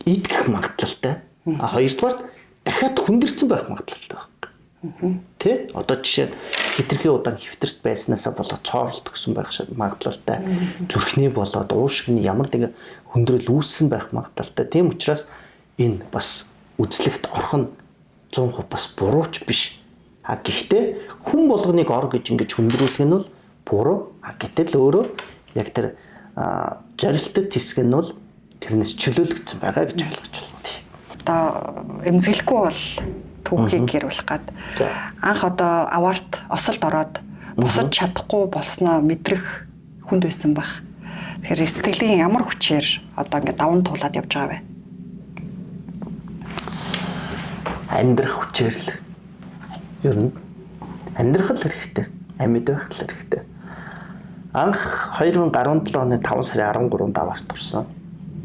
идгэх магадлалтай, хоёрдугаар дахиад хүндэрсэн байх магадлалтай байна. Тэ одоо жишээ хитрхи удаан хэвтэрт байснаасаа болоод цооролт өгсөн байх магадлалтай, зүрхний болоод уушигны ямар нэгэн хүндрэл үүссэн байх магадлалтай. Тийм учраас энэ бас үзлэгт орох нь 100% бас бурууч биш. Гэхдээ хүн болгоныг ор гэж ингэж хүндрүүлэх нь бол буруу. Гэтэл өөрөө яг тэр зорилттой хэсэг нь бол тэрнээс чөлөөлөгдсөн байгаа гэж ойлгож байна. Одоо эмзэглэхгүй бол түүхийг гэрүүлэх гад анх одоо аваарт осолд ороод босож чадахгүй болсноо мэдрэх хүнд байсан баг. Тэгэхээр сэтгэлийн ямар хүчээр одоо ингэ даван туулаад явж байгаа вэ? Амьдрах хүчээр л ер нь амьдрах л хэрэгтэй. Амьд байх л хэрэгтэй. Анх 2017 оны 5 сарын 13-нд аварт орсон.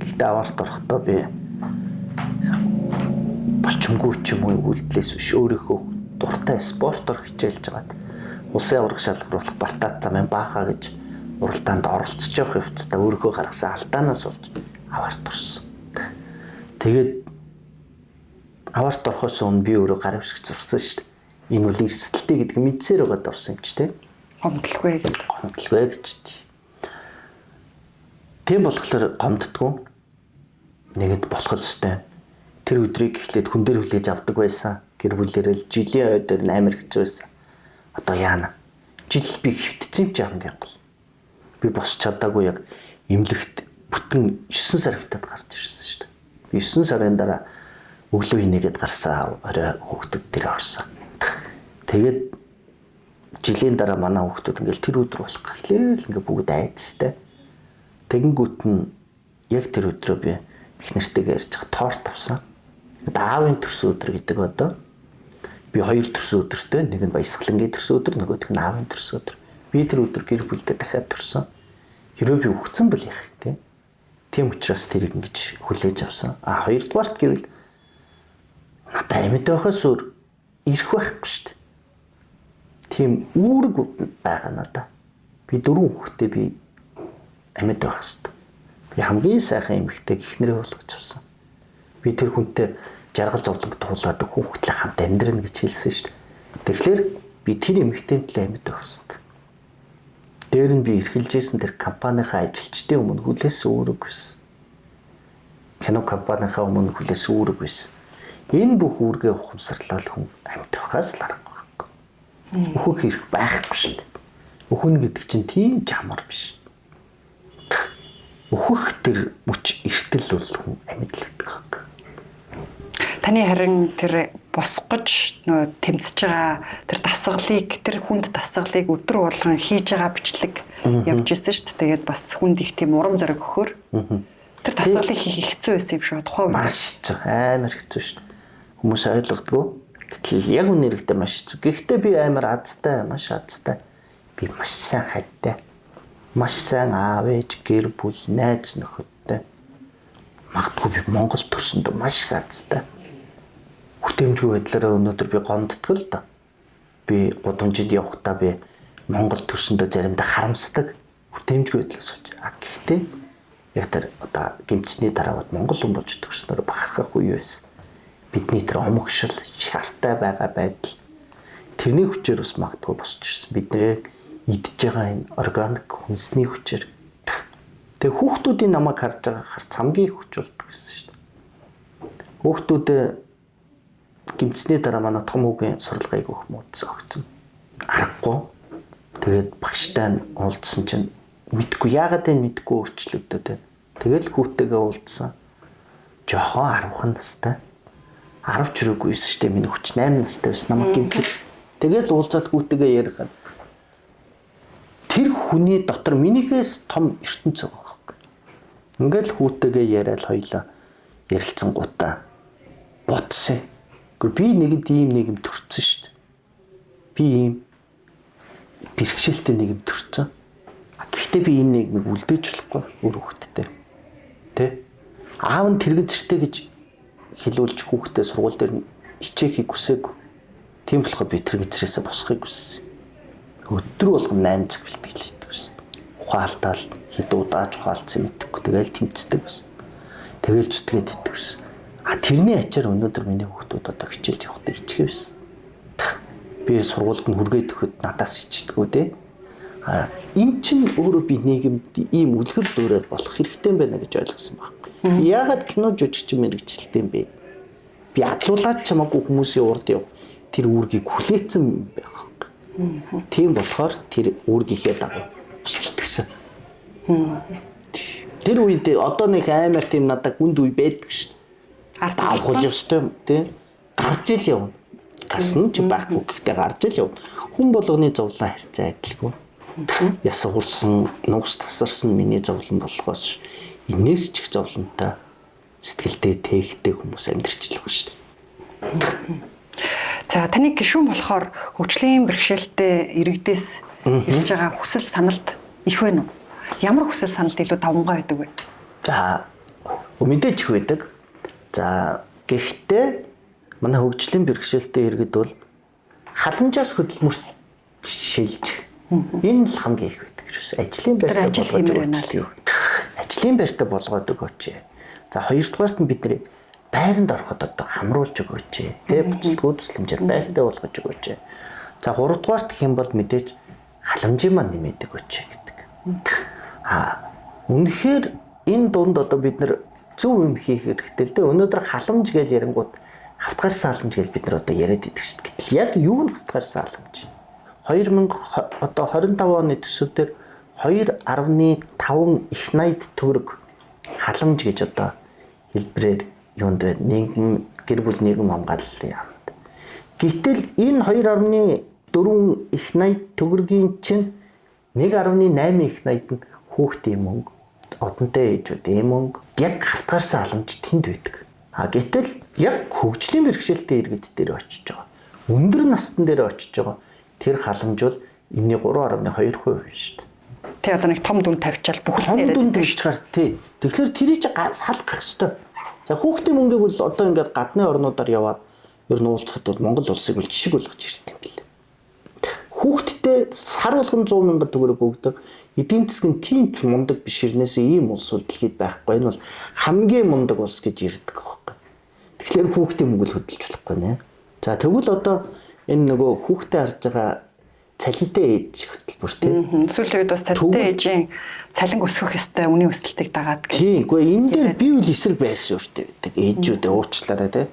Гэхдээ аварт орохдоо би болчмгүй ч юм уу үйлдэлээс биш өөрийнхөө дуртай спортоор хичээлж байгаад улсын аврах шалгаруулах Бартад замын баахаа гэж уралдаанд оролцож явах явцдаа өөрийнхөө гаргасан алдаанаас болж аварт орсон. Тэгээд аварт орохоос өмнө би өөрөө гар өвсгч зурсан шүү дээ. Энэ бол эрсдэлтэй гэдэг мэдсээр байгаад орсон юм чи тээ. Гомдлгүй гэж. Тийм болохоор гомддгүй. Нэгэд болох ёстой. Тэр өдрийг эхлээд хүн дээр хүлээж авдаг байсан. Гэр бүлээрээ жилийн ойд дээр амар хэцүү байсан. Одоо яана. Жил би хөвтцэн ч хамгийн гол. Би босч чадаагүй яг эмнэлэгт бүтэн 9 сар хөвтөд гарч ирсэн шүү дээ. Би 9 сарын дараа өглөө хийнэгээд гарсан орой хүүхдүүд дээр орсон. Тэгээд жилийн дараа манай хүүхдүүд ингээл тэр өдөр болох гэхлээр л ингээ бүгд айцтай. Тэгэнгүүт нь яг тэр өдрөө би их нэртэйгээ ярьж байгаа торт авсан. Аавын төрсөн өдөр гэдэг одоо би 2 төрсөн өдөртэй нэг нь баясгалангийн төрсөн өдөр нөгөөх нь аавын төрсөн өдөр. Би тэр өдөр гэр бүлдээ дахиад төрсөн. Хэрвээ би өгцөн бол яах вэ? Тийм учраас тэрийг ингэж хүлээж авсан. Хоёрдугаарт гэвэл надад амьд байхаас өөр ирэх байхгүй шүү дээ. Тийм үүрэг байгаа надад. Би 4 хүүхэдтэй би амьд байх хэрэгтэй. Би хамгийн сайхан эмэгтэй гихнэрээ болгож авсан. Би тэр хүнтэй жаргал зовлонг туулаад хүүхдэд хамт амьдрна гэж хэлсэн шүү дээ. Тэгэхээр би тэр эмэгтэй төлөө амьд байх хэрэгтэй. Дээр нь би эрхэлжсэн тэр компанийнхаа ажилчдын өмнө хүлээсэн үүрэг байсан. Кино компанийнхаа өмнө хүлээсэн үүрэг байсан. Энэ бүх үүргээ ухамсарлал хүн амьд байхаас л аргагүй байхгүй. Өөхөх хэрэг байхгүй шүү дээ. Өхөн гэдэг чинь тийм жамар биш. Өөхөх тэр мөч эртэл бол хүн амьд л гэдэг байхгүй. Таны харин тэр босгож нөө тэмцэж байгаа тэр дасгалыг тэр хүнд дасгалыг өдөр болгон хийж байгаа бичлэг явж ирсэн шүү дээ. Тэгээд бас хүнд их тийм урам зориг өгөхөр. Тэр дасгалыг хийх хэцүү байсан юм шүү. Тухайн үед маш хэцүү, амар хэцүү шүү дээ. Хүмүүс ойлгодгоо. Гэтэл яг үнэрэхтэй маш хэцүү. Гэхдээ би амар азтай, маш азтай. Би маш сайн хайтай. Маш сайн аав ээж, гэр бүл, найз нөхөдтэй. Магадгүй би Монгол төрсөнд маш их азтай. Хүтэмжгүй байдлаараа өнөөдөр би гомддог л да. Би гудамжинд явахдаа би Монгол төрсөндөө заримдаа харамсдаг. Хүтэмжгүй байдлаас болж. Гэхдээ яг тэр одоо гимцний дараагаад Монгол хүн болж төрснөөр бахархах үе байсан. Бидний тэр омогшил, шаартай байгаа байдал тэрний хүчээр бас магадгүй босч ирсэн. Бидний идж байгаа энэ органик хүнсний хүчээр. Тэгээ хүүхдүүдийн намайг харж байгаа харц хамгийн их хүч болдог гэсэн шүү дээ. Хүүхдүүдээ гимцний дараа манай том хүүгийн сурлагыг өгөх муудсан огцсон. Аргагүй. Тэгээд багштай нь уулзсан чинь мэдгүй яагаад энэ мэдгүй өөрчлөгдөд. Тэгэл хүүтэйгээ уулзсан. Жохон 10 настай. 10 ч өрөөгүй байсан шүү дээ. Миний хүч 8 настай байсан намайг гимтэл. Тэгэл уулзаад хүүтэйгээ ярихад тэр хүний дотор минийхээс том ертөнц байгаа байхгүй. Ингээл хүүтэйгээ яриад хоёлаа ярилцсан гутаа бодсон. Би нэгэнд ийм нэгэн төрсөн шүү дээ. Би ийм бэрхшээлтэй нэгэн төрсөн. Гэхдээ би энэ нэгнийг үлдээж болохгүй өөр хүүхэдтэй. Тэ? Аав нь тэрэгэн зэртэй гэж хэлүүлж хүүхдээ сургууль дээр хичээхийг хүсээгүй. Тийм болохоор би тэрэгэн зэрээсээ босхийг хүссэн. Өдөр болгон 8 цаг бэлтгэл хийдэг байсан. Ухаалтаал хэд удааж ухаалцсан мэдхгүй. Тэгэл тэмцдэг байсан. Тэгэл зүтгээд иддэг байсан. Тэрний ачаар өнөөдөр миний хүүхдүүд одоо хичээлд явахдаа ичгээ байсан. Би сургуульд нь хүргээд өгөхөд надаас ичдэггүй те. Энэ чинь өөрөө би нийгэмд ийм үлгэр дуурайл болох хэрэгтэй байна гэж ойлгосон байна. Яагаад кино жүжигчин мэрэгчлээ юм бэ? Би адлуулаад чамаагүй хүмүүсийн урд яв тэр үүргийг хүлээсэн байх. Тийм болохоор тэр үүргийнхээ дагуу босчихдгсэн. Тэр үед одоо нэг амар тийм надад хүнд үе байдаг шүү. Ард авах ёстой тий. Гарч ил явна. Гарсан ч байхгүй гэхдээ гарч ил явна. Хүн болгоны зовлон харьцаа адилгүй. Ясгуурсан, нугс тасарсан миний зовлон болохоос энэс ч их зовлонтой сэтгэлдээ тээгтэй хүмүүс амьдрч л байгаа шүү дээ. За таны гишүүн болохоор хөгжлийн бэрхшээлтэй иргэдээс ирж байгаа хүсэл саналт их байна уу? Ямар хүсэл саналт илүү давмгай байдаг вэ? За мэдээж их байдаг. За гэхдээ манай хөгжлийн бэрхшээлтэй иргэд бол халамжаас хөдөлмөрт шилж энэ л хамгийн их байдаг. Ажлын байртаа болгоод өгөөч. За хоёрдугаарт нь бидний байранд ороход одоо хамруулж өгөөч. Тэгээ буцалтгүй төсөлмжээр байртаа болгож өгөөч. За гуравдугаарт гэх юм бол мэдээж халамжийн маань нэмээд өгөөч гэдэг. Үнэхээр энэ дунд одоо бид нар зөв юм хийх хэрэгтэй л дээ. Өнөөдөр халамж гэж ярингууд хавтгарсан халамж гэж бид нар одоо яриад идэг шүү дээ. Гэтэл яг юу нь хавтгарсан халамж? 2025 оны төсөвдөр 2.5 их 80 төгрөг халамж гэж одоо хэлбэрээр юунд вэ? Нийгэм гэр бүл нийгэм хамгааллын яамд. Гэтэл энэ 2.4 их 80 төгрөгийн чинь 1.8 их 80-д нь хүүхдийн мөнгө, одонтой ээжүүдийн мөнгө, яг хавтгарсан халамж тэнд байдаг. Гэтэл яг хөгжлийн бэрхшээлтэй иргэд дээр очиж байгаа. Өндөр настан дээр очиж байгаа. Тэр халамж бол энэний 3.2% шүү дээ. Тэ одоо нэг том дүн тавьчаал бүхэл том дүн тавьчихаар тий. Тэгэхээр тэрийг салгах хэрэгтэй. За хүүхдийн мөнгийг бол одоо ингээд гадны орнуудаар яваад ер нь уулзахад бол Монгол улсыг бол жишг болгож ирдэг юм билээ. Хүүхдтэй сар болгон 100 мянган төгрөг өгдөг. Эдийн засгийн тийм мундаг биш хэрнээсээ ийм улс бол дэлхийд байхгүй. Энэ бол хамгийн мундаг улс гэж ярьдаг байхгүй. Тэгэхээр хүүхдийн мөнгө л хөдөлж болохгүй нэ. За тэгвэл одоо энэ нөгөө хүүхдээ харж байгаа цалинтай ээж хөтөлбөр тийм. Сүүлийн үед бас цалинтай ээжийн цалин өсгөх ёстой үнийн өсөлтийг дагаад. Тийм. Гэхдээ энэ дээр бие үл эсрэг байрсан өөртөө байдаг. Ээжүүдээ уучлаарай тийм.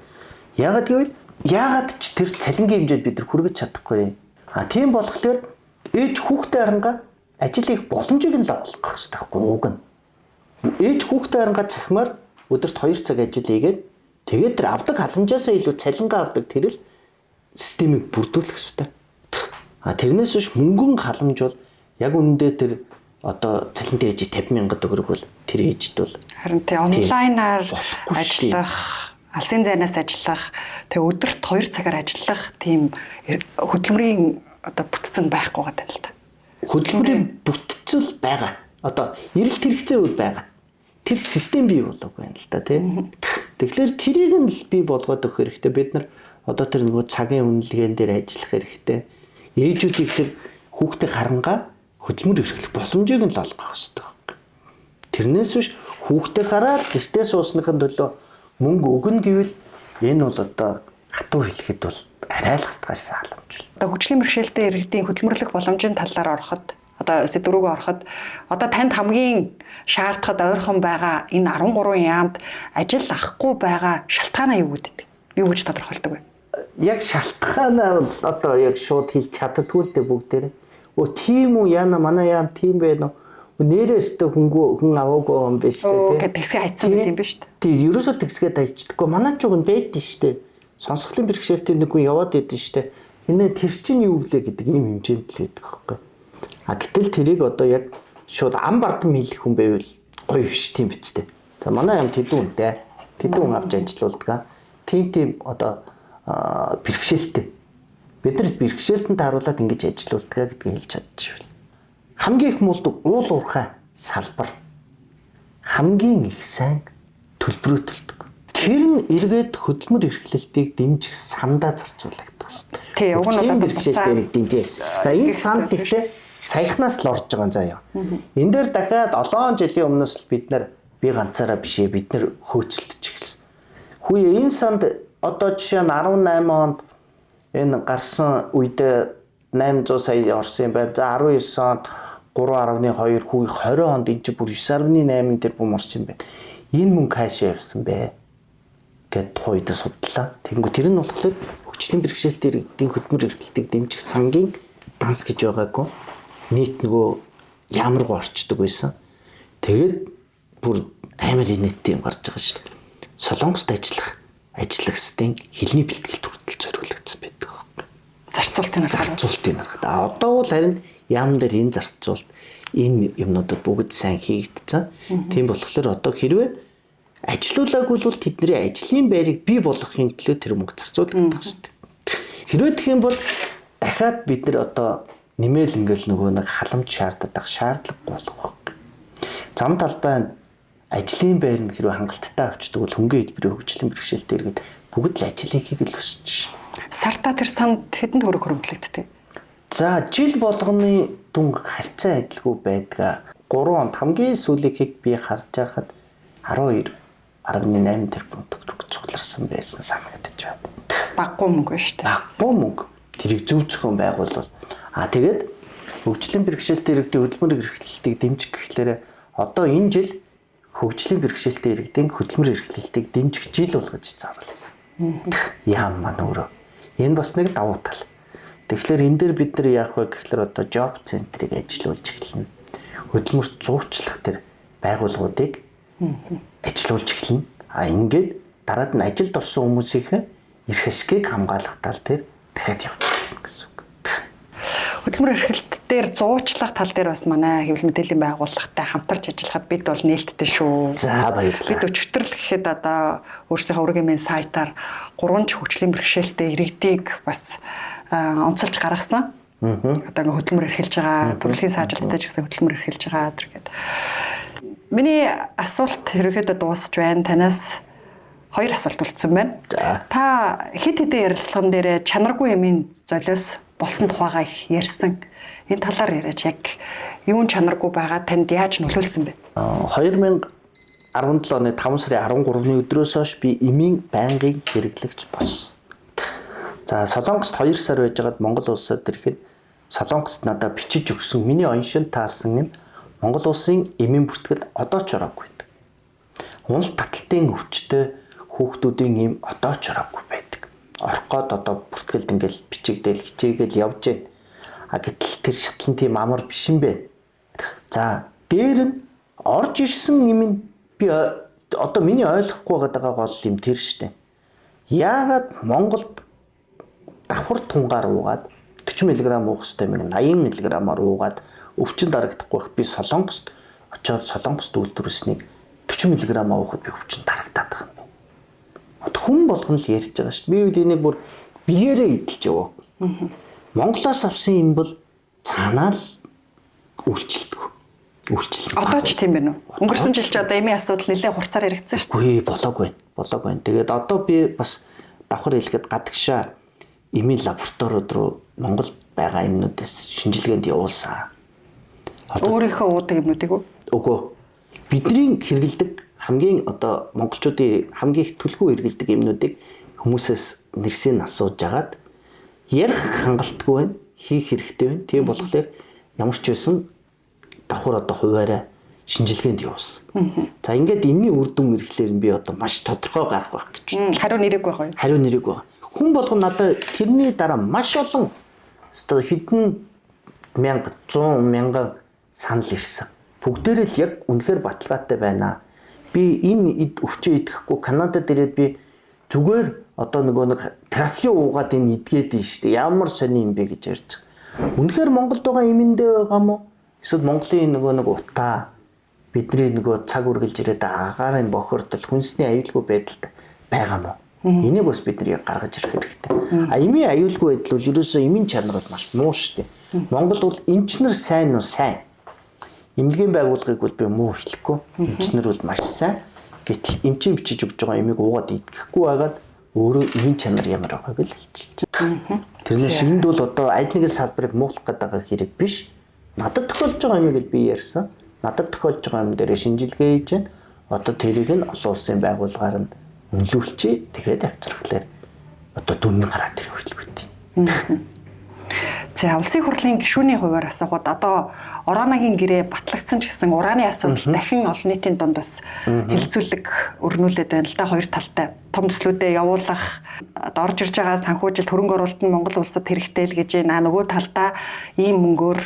Яагаад гэвэл яагаад ч тэр цалингийн хэмжээд бид нар хүргэж чадахгүй. Тийм болохоор ээж хүүхдээ харангаа ажил хийх боломжийг нь л олгох хэрэгтэй байхгүй уг нь. Ээж хүүхдээ харангаа цахимаар өдөрт 2 цаг ажил хийгээд тэгээд тэр авдаг халамжаасаа илүү цалингаа авдаг тэр л системийг бүрдүүлэх хэрэгтэй. Тэрнээс биш мөнгөн халамж бол яг үнэндээ тэр одоо цалинтай ээж 50 мянга төгрөг бол тэр ээжд бол харин тий онлайнаар ажиллах, алсын зайнаас ажиллах, тэг өдөрт 2 цагаар ажиллах тийм хөдөлмөрийн одоо бүтцэн байхгүй байгаа юм л та. Хөдөлмөрийн бүтцэл байгаа. Одоо эрэлт хэрэгцээ үл байгаа. Тэр систем бий болоогүй юм л та тийм. Тэгэхээр тэрийг нь л бий болгоод өгөх хэрэгтэй. Бид нар одоо тэр нөгөө цагийн үнэлгээнд дээр ажиллах хэрэгтэй. Ээжүүдийг тэр хүүхдээ харангаа хөдөлмөр эрхлэх боломжийг нь л олгох хэрэгтэй. Тэрнээс биш хүүхдээ хараад гэртээ суусныхын төлөө мөнгө өгнө гэвэл энэ бол одоо хатуу хэлэхэд бол арай л хатгаарсан халамж. Одоо хөгжлийн бэрхшээлтэй иргэдийн хөдөлмөрлөх боломжийн талаар ороход одоо сэдв рүүгээ ороход одоо танд хамгийн шаардахад ойрхон байгаа энэ 13 яамд ажил авахгүй байгаа шалтгаанаа юу гэдэг? Юу гэж тодорхойлдог вэ? Яг шалтгаанаа одоо яг шууд хэлж чаддгүй л дээ бүгдээрээ. Тийм үү яана манай яам тийм байна уу? Нэрээстэй хүн аваагүй юм биш үү те. Тэгсгээ хайцсан юм биш үү? Тийм ерөөсөө тэгсгээ дайчдаггүй. Манай ч уг нь байдэн штэ. Сонсголын бэрхшээлтэй нэг хүн яваад байдэн штэ. Энэ тэр чинь юу влээ гэдэг ийм хэмжээнд л байдаг байхгүй. Гэтэл тэрийг одоо яг шууд ам бардам хийх хүн байвал гоё биш тийм биз дээ. За манай яам тэдэн үнтэй. Тэдэн хүн авч ажилуулдаг. Тийм одоо бэрхшээлтэй. Бид нар бэрхшээлтэнд харуулад ингэж ажилуулдаг гэдгийг хэлж чадчихвал. Хамгийн их мулд уул уурхай салбар. Хамгийн их сайн төлбөрөөлдөг. Тэр нь эргээд хөдөлмөр эрхлэлтийг дэмжих сандаа зарцуулагдах хэрэгтэй. Тий, уг нь бол бэрхшээлтэй иргэдийн тий. За энэ санд гэхдээ саяхнаас л орж байгаа заяа. Энэ дээр дахиад 7 жилийн өмнөөс л бид нар би ганцаараа бишээ бид нар хөөцөлдөж эхэлсэн. Хүүе энэ санд одоо жишээ нь 18 онд энэ гарсан үедээ 800 сая орсон юм байна. За 19 онд 3.2 хүүе 20 онд энэ ч бүр 9.8 тэрбум орсон юм байна. Энэ мөнгө хаашаа явсан бэ гэд тухайд судлаа. Тэгэнгүүт тэр нь болохоор хөгжлийн бэрхшээлтэй иргэдийн хөдөлмөр эрхлэлтийг дэмжих сангийн данс гэж байгаагүй. Нийт нөгөө ямар гоо орчдөг байсан. Тэгээд бүр амар инээдтэй юм гарч байгаа шиг. Солонгост ажиллагчдын хэлний бэлтгэлд хүртэл зориулагдсан байдаг байхгүй. Зарцуултын арга. Одоо бол харин яам дээр энэ зарцуулт энэ юмнуудад бүгд сайн хийгдсэн. Тийм болохоор одоо хэрвээ Ажилуулаагүй бол тэдний ажлын байрыг бий болгохын төлөө тэр мөнгө зарцуулдаг шүү дээ. Хэрвээ тэгэх юм бол дахиад бид нар одоо нэмэл ингээл нөгөө нэг халамж шаарддаг шаардлагагүй болох баг. Зам талбай нь ажлын байр нь хэрвээ хангалттай авчдаг бол хөнгөн хэлбэрийн хөгжлийн бэрхшээлтэй иргэд бүгд л ажил хийхийг л хүсэж байна. Сартаа тэр санд хэдэн төгрөг хөрөмтлөгддөг? За жил болгоны дүнг харьцан адилгүй байдаг. 3 онд хамгийн сүүлийнхийг би харж байхад 12.8 тэрбум төгрөг цугларсан байсан санагдаж байна. Баггүй мөнгө шүү дээ. Баггүй мөнгө. Тэрийг зөв зөвхөн байгуулвал тэгээд хөгжлийн бэрхшээлтэй иргэдийн хөдөлмөр эрхлэлтийг дэмжих гэхлээр одоо энэ жил хөгжлийн бэрхшээлтэй иргэдийн хөдөлмөр эрхлэлтийг дэмжих жил болгож зарласан. Яам маань өөрөө. Энэ бас нэг давуу тал. Тэгэхээр энэ дээр бид нар яах вэ гэхлээр одоо job центрийг ажилуулж эхэлнэ. Хөдөлмөр зуучлах тэр байгууллагуудыг ажилуулж эхэлнэ. Ингээд дараад нь ажилд орсон хүмүүсийн эрх ашгийг хамгаалах тал дээр дахиад явуулах гэсэн үг. Хөдөлмөр эрхлэлт дээр зуучлах тал дээр бас манай хэвлэл мэдээллийн байгууллагатай хамтарч ажиллахад бид бол нээлттэй шүү. За баярлалаа. Бид өчигдөр л гэхэд одоо өөрсдийнхөө ургийн сайтаар 3 хөгжлийн бэрхшээлтэй иргэдийг бас онцолж гаргасан. Одоо ингээ хөдөлмөр эрхэлж байгаа, төрөлхийн сайжралтай ч гэсэн хөдөлмөр эрхэлж байгаа гэдэг. Миний асуулт ерөөхдөө дуусч байна. Танаас 2 асуулт үлдсэн байна. Та хэд хэдэн ярилцлаган дээр чанаргүй юмын золиос болсон тухайгаа их ярьсан. Энэ талаар яриач яг юун чанаргүй байгаа танд яаж нөлөөлсөн бэ? 2017 оны 5 сарын 13-ны өдрөөс хойш би эмийн байнгын хэрэглэгч болсон. За Солонгост 2 сар байжгаад Монгол улсад ирэхэд Солонгост надад бичиж өгсөн миний оншин таарсан юм Монгол улсын эмийн бүртгэл одоо ч ороогүй байдаг. Унал таталтын өвчтөй хүүхдүүдийн эм одоо ч ороогүй байдаг. Орох гээд одоо бүртгэлд ингээл бичигдэл хичээгээл явж байна. Гэтэл тэр шатлан тийм амар биш юм бэ. За дээр нь орж ирсэн юм нь би одоо миний ойлгохгүй байгаа гол юм тэр штэ. Яагаад Монголд давхар тунгаар уугаад 40 мг уух хэрэгтэй юм 80 мг-аар уугаад өвчин дарагдахгүй байхад би Солонгост очиод Солонгост үйлдвэрлэснийг 40 мг уухад би өвчин дарагдаад байгаа юм. Хүн болгоно л ярьж байгаа шүү дээ. Би энийг бүр биеэрээ идэлж яваа. Монголоос авсан юм бол цаанаа л үйлчлдэг. Үйлчлэл. Одоо ч тийм байна уу? Өнгөрсөн жил ч одоо эмийн асуудал нэлээд хурцаар яригдсан шүү Үгүй дээ. болоогүй. Тэгээд одоо би бас давхар хэлэхэд гадагшаа эмийн лабораториуд руу Монгол байгаа юмнуудаас шинжилгээнд явуулсан. Өөрийнхөө уудаг юмнуудыг үү? Үгүй. Бидний хэрэгэлдэг хамгийн одоо монголчуудын хамгийн их төлхөө хэрэгэлдэг юмнуудыг хүмүүсээс нэрсээ нь асууж агаад ярих хангалтгүй байна, хийх хэрэгтэй байна. Тийм болохоор ямар ч байсан давхар одоо хуваараа шинжилгээнд явуулсан. За ингээд энэний үр дүн мэрэглэр би одоо маш тодорхой гарах байх гэж. Хариу нэрэг байх уу? Хариу нэрэг байна. Хүн болгон надад тэрний дараа маш олон одоо хэдэн 100,000 санал ирсэн. Бүгдээрээ л яг үнэхээр баталгаатай байна. Би энэ өвчөө идэхгүй Канадад ирээд би зүгээр одоо нөгөө нэг трафио уугаад энэ идгээд нь штэ. Ямар сони юм бэ гэж ярьж байгаа. Үнэхээр Монголд байгаа эмэндээ байгаа мó? Эсвэл Монголын нөгөө нэг утаа бидний нөгөө цаг үргэлж ирээд агаарын бохирдол хүнсний аюулгүй байдалд байгаа мó? Энийг бас бид нар яг гаргаж ирэх хэрэгтэй. Эмийн аюулгүй байдал бол ерөөсөө эмийн чанар бол маш муу штэ. Монгол бол эмчнэр сайн уу сайн. Эмнэлгийн байгууллагыг бол би муу хэлэхгүй. Эмчнэр бол маш сайн. Гэтэл эмчийн бичиж өгж байгаа эмийг уугаад идэхгүй байгаад өөрөө эмийн чанар ямар байгааг л хэлчихэж байгаа. Тэрнээс шинэд бол одоо аль нэгэн салбарыг муулах гэдэг хэрэг биш. Надад тохиолж байгаа эмийг л би ярьсан. Надад тохиолж байгаа юм дээр шинжилгээ хийж байна. Одоо тэрийг нь олон улсын байгууллагаар нь үнэлүүлчихье. Тэгээд авчрахлаар одоо дүн гараад ирэх хэлбэртэй. За улсын хурлын гишүүний хувьар асуухад одоо ураанагийн гэрээ батлагдсан ч гэсэн урааны асуудал дахин олон нийтийн дунд бас хилцүүлэг өрнүүлээд байна л да хоёр талтай. Том төслүүдэд явуулах одоо орж ирж байгаа санхүүжилт хөрөнгө оруулалт нь Монгол улсад хэрэгтэй л гэж байна. Нөгөө талдаа ийм мөнгөөр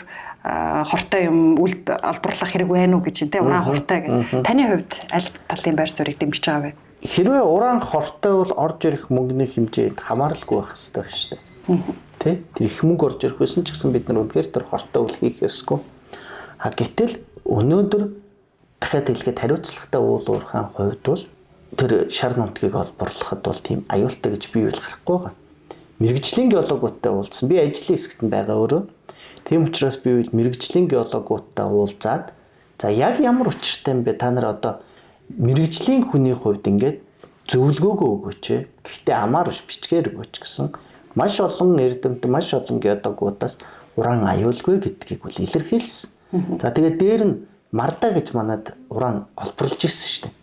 хортой юм үлд олборлох хэрэг байна уу гэж тэ уран хортой гэдэг. Таны хувьд аль талын байр суурийг дэмжиж байгаа вэ? Хэрвээ уран хортой бол орж ирэх мөнгөний хэмжээнд хамааралгүй байх хэрэгтэй шүү дээ. Тэ? Тэр их мөнгө орж ирэх байсан ч гэсэн бид нар үнэхээр тэр хортой үл хийх ёсгүй. Гэтэл өнөөдөр дахиад хэлгээд хариуцлагатай уул уурхайн хувьд бол тэр шар нутгийг олборлоход бол тийм аюултай гэж бий болох хэрэггүй байгаа. Мэргэжлийн геологуудтай уулзсан. Би ажлын хэсэгт байгаа өөрөө. Тийм учраас би мэргэжлийн геологуудтай уулзаад за яг ямар учиртай юм бэ? Та нар одоо мэргэжлийн хүний хувьд ингээд зөвлөгөөгөө өгөөч. Гэхдээ амаар биш бичгээр өгөөч гэсэн маш олон эрдэмтэн, маш олон геологуудаас уран аюулгүй гэдгийг үл илэрхийлсэн. За тэгээд дээр нь Марда гэж манад уран олборлож ирсэн шүү дээ.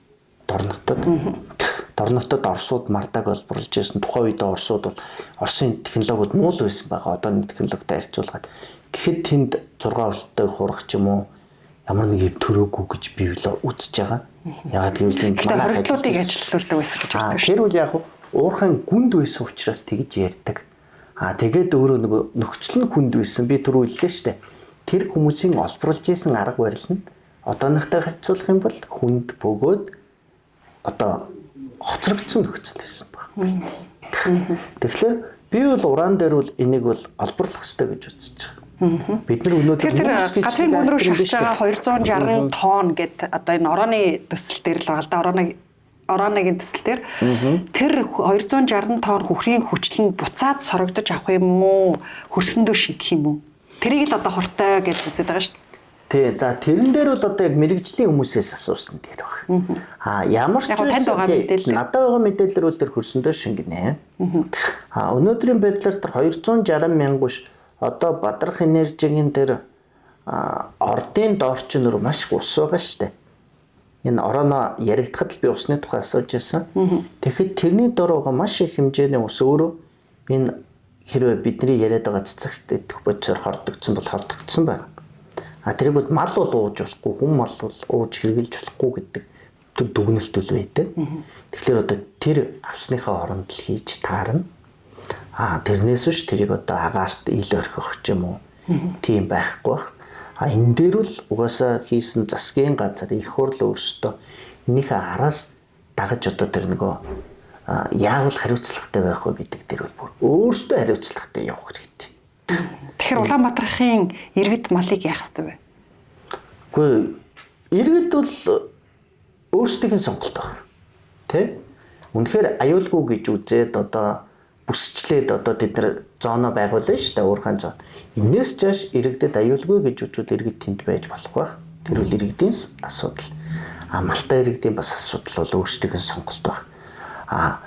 Дор нутад Оросууд Мардаг олборлож ирсэн. Тухайн үед Оросууд бол Оросын технологиуд муу л байсан байгаа. Одооний технологитой харьцуулахад гэхэд тэнд 6 урттай хурах ч юм уу ямар нэг юм төрөөгүй гэж би л үзэж байгаа. Ягаад гэвэл тэнд манай хоригдлуудыг ажилуулдаг байсан гэж байна. Тэр үл яг уурхайн гүнд байсан учраас тэгж ярьдаг. Тэгээд өөрөө нөгөө нөхцөл нь хүнд байсан. Би түрүү хэллээ шүү дээ. Тэр хүмүүсийн олборлож исэн арга барил нь одооныхтай харьцуулах юм бол хүнд бөгөөд одоо хоцрогдсон нөхцөл байсан байна. Тэгэхээр би бол уран дээр бол энийг бол олборлох хэрэгтэй гэж үзэж байгаа. Бид нар өнөөдөр газрын гүн рүү шахаж байгаа 260 тонн гэд одоо энэ орооны төсөл дээр л байгаа л да. Орооныгийн төсөл дээр тэр 260 тонн хөхрийн хүчил нь буцаад сорогдож авах юм уу? Хөрсөндөө шингэх юм уу? Тэрийг л одоо хортой гэж үзээд байгаа шүү дээ. Тий, за тэрэн дээр бол одоо яг мэрэгжлийн хүмүүсээс асуусан дээр байна. Ямар ч зүйл надад байгаа мэдээлэл бол тэр хөрсөндөө шингэнэ. Өнөөдрийн байдлаар тэр 260 мянган биш одоо Бадрах энержигийн тэр ордын доорчин руу маш их ус байгаа шүү дээ. Энэ орооно яригдахад би усны тухай асууж байсан. Тэгэхэд тэрний дор байгаа маш их хэмжээний ус өөрөө энэ хэрвээ бидний яриад байгаа цэцэгт идэх бодисоор хордогдсон бол хордогдсон байна. Тэрийг бол мал бол ууж болохгүй, хүн мал бол ууж хэрглэж болохгүй гэдэг дүгнэлт үл байдаг. Тэгэхээр одоо тэр авсныхаа оронд л хийж таарна. Тэрнээс биш тэрийг одоо агаарт ил орхих ч юм уу тийм байхгүй бах. Энэ дээр бол угаасаа хийсэн засгийн газар их хурл өөрсдөө энийхээ араас дагаж одоо тэр нөгөө яавал хариуцлагатай байх вэ гэдэг дээр бол өөрсдөө хариуцлагатай явах хэрэгтэй. Тэгэхээр Улаанбаатарын иргэд малыг яах ёстой вэ? Гэхдээ иргэд бол өөрсдийн сонголт байна. Тэ? Үнэхээр аюулгүй гэж үзээд одоо бүсчлээд одоо тэд нар зоно байгуулсан шүү дээ, уурхайн зон. Инээс чааш иргэдэд аюулгүй гэж үзүүд иргэд тэнд байж болох байх. Тэр үл иргэдийн асуудал. Малтай иргэдийн бас асуудал бол өөрсдийн сонголт байна.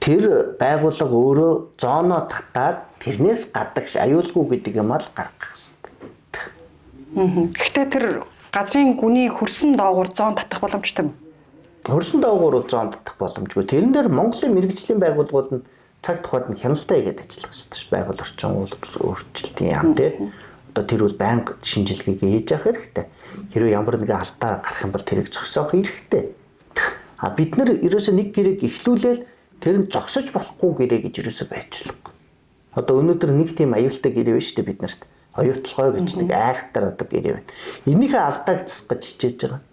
Тэр байгууллага өөрөө зоно татаад тэрнээс гадагш аюулгүй гэдэг юм ал гаргах хэрэгтэй. Гэхдээ тэр газрын гүний хөрсөн доогуур зон татах боломжтой юм. Хөрсөн доогуур зон татах боломжгүй. Тэрэн дээр Монголын мэргэжлийн байгууллагууд нь цаг тухайд нь хяналтаа хийгээд ажиллах хэрэгтэй ш. Байгуул орчин өөрчлөлтийн яам тий. Одоо тэр үл байнга шинжилгээг хийж явах хэрэгтэй. Хэрвээ ямар нэгэн алдаа гарах юм бол тэрийг зогсоох хэрэгтэй. Бид нар ерөөсөө нэг гэрээг эхлүүлээл тэр нь зогсож болохгүй гэрээ гэж ерөөсөө байцлахгүй. Одоо өнөөдөр нэг тийм аюултай гэрээ байна шүү дээ бид нарт. Оюутлогой гэж нэг айхтар одоо гэрээ байна. Энийхээ алдааг засах гэж хичээж байгаа.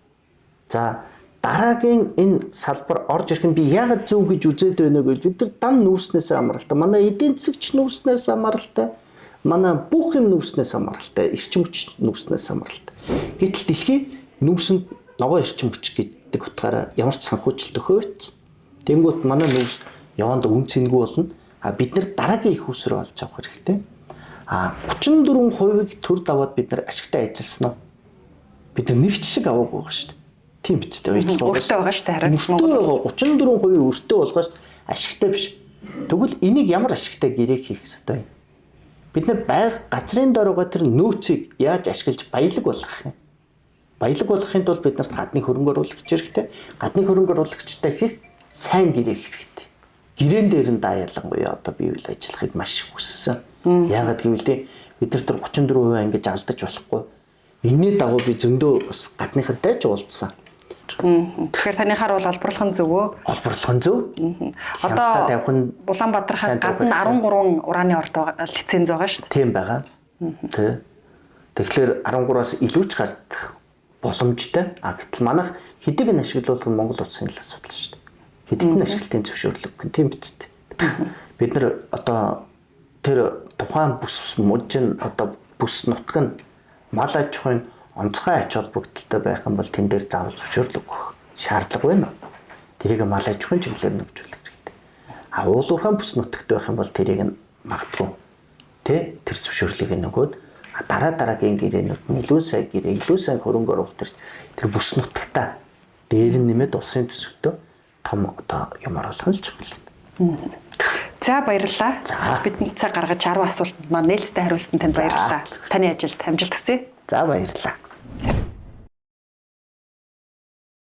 За дараагийн энэ салбар орж ирэх нь би яагаад зөв гэж үзээд байна вэ гэж бид нар дан нүүрснээс хамааралтай. Манай эдийн засгч нүүрснээс хамааралтай. Манай бүх юм нүүрснээс хамааралтай. Эрчим хүч нүүрснээс хамааралтай. Гэтэл дэлхийн нүүрсэнд ногоо эрчим хүч гэдэг утгаараа ямар ч санхүүжилт өгөөч. Тэнгүүт манай нүүрс яванд үн цэнгүй болно. Бид нар дараагийн их усроо олж авах хэрэгтэй. 34% төр даваад бид нар ашигтай ажилласан нь бид нар нэг шиг аваагүй байгаа шүү дээ. Тийм биз дээ. Өөртөө байгаа шүү дээ. Харин 34% өөртөө болгоос ашигтай биш. Тэгвэл энийг ямар ашигтай гэрээ хийх ёстой юм? Бид нар газрын дорогоо тэр нөөцийг яаж ашиглаж баялаг болгох юм? Баялаг болгохын тулд бид нарт гадны хөрөнгө оруулагч хэрэгтэй. Гадны хөрөнгө оруулагчтай хийх сайн гэрээ хэрэгтэй. Гэрээн дээр нь даялангуяа одоо бий үйл ажиллахыг маш их хүссэн. Яагаад гэвэл бид нар тэр 34% ингэж алдаж болохгүй. Энэний дагуу би зөндөө бас гадныхантай ч уулзсан. Тэгэхээр танихаар бол олборлох нь зөв үү? Олборлох нь зөв. Одоо Улаанбаатархаас гадна 13 ураны орд лиценз байгаа шүү дээ. Тийм байгаа. Тэгэхээр 13-аас илүү ч гарах боломжтой. Гэтэл манайх хэдийг нь ашиглуулах нь Монгол улсын л асуудал шүү дээ. Хэдийд нь ашиглалтын зөвшөөрлөг гэх тийм биз дээ. Бид нар одоо тэр тухайн бүс мужийн одоо бүс нутг нь мал аж ахуйн онцгой ач холбогдолтой байх юм бол тэн дээр заавал зөвшөөрлөг өгөх шаардлага байна. тэрийг мал аж ахуйн чиглэлээр нөхцүүлэх хэрэгтэй. А уулуурхаан бүс нутагт байх юм бол тэрийг нь магадгүй тэ тэр зөвшөөрлийг нөгөөд дараагийн гэрээнүүд нь илүү сайн гэрээ, илүү сайн хөрөнгө оруулалт тэр бүс нутагтаа дээр нь нэмээд улсын төсөвтөө том одоо юм оруулах нь л чухал. За баярлалаа. Бидний цаг гаргаж 10 асуултанд маань нээлттэй хариулсан танд баярлалаа. Таны ажилд амжилт хүсье. За баярлалаа.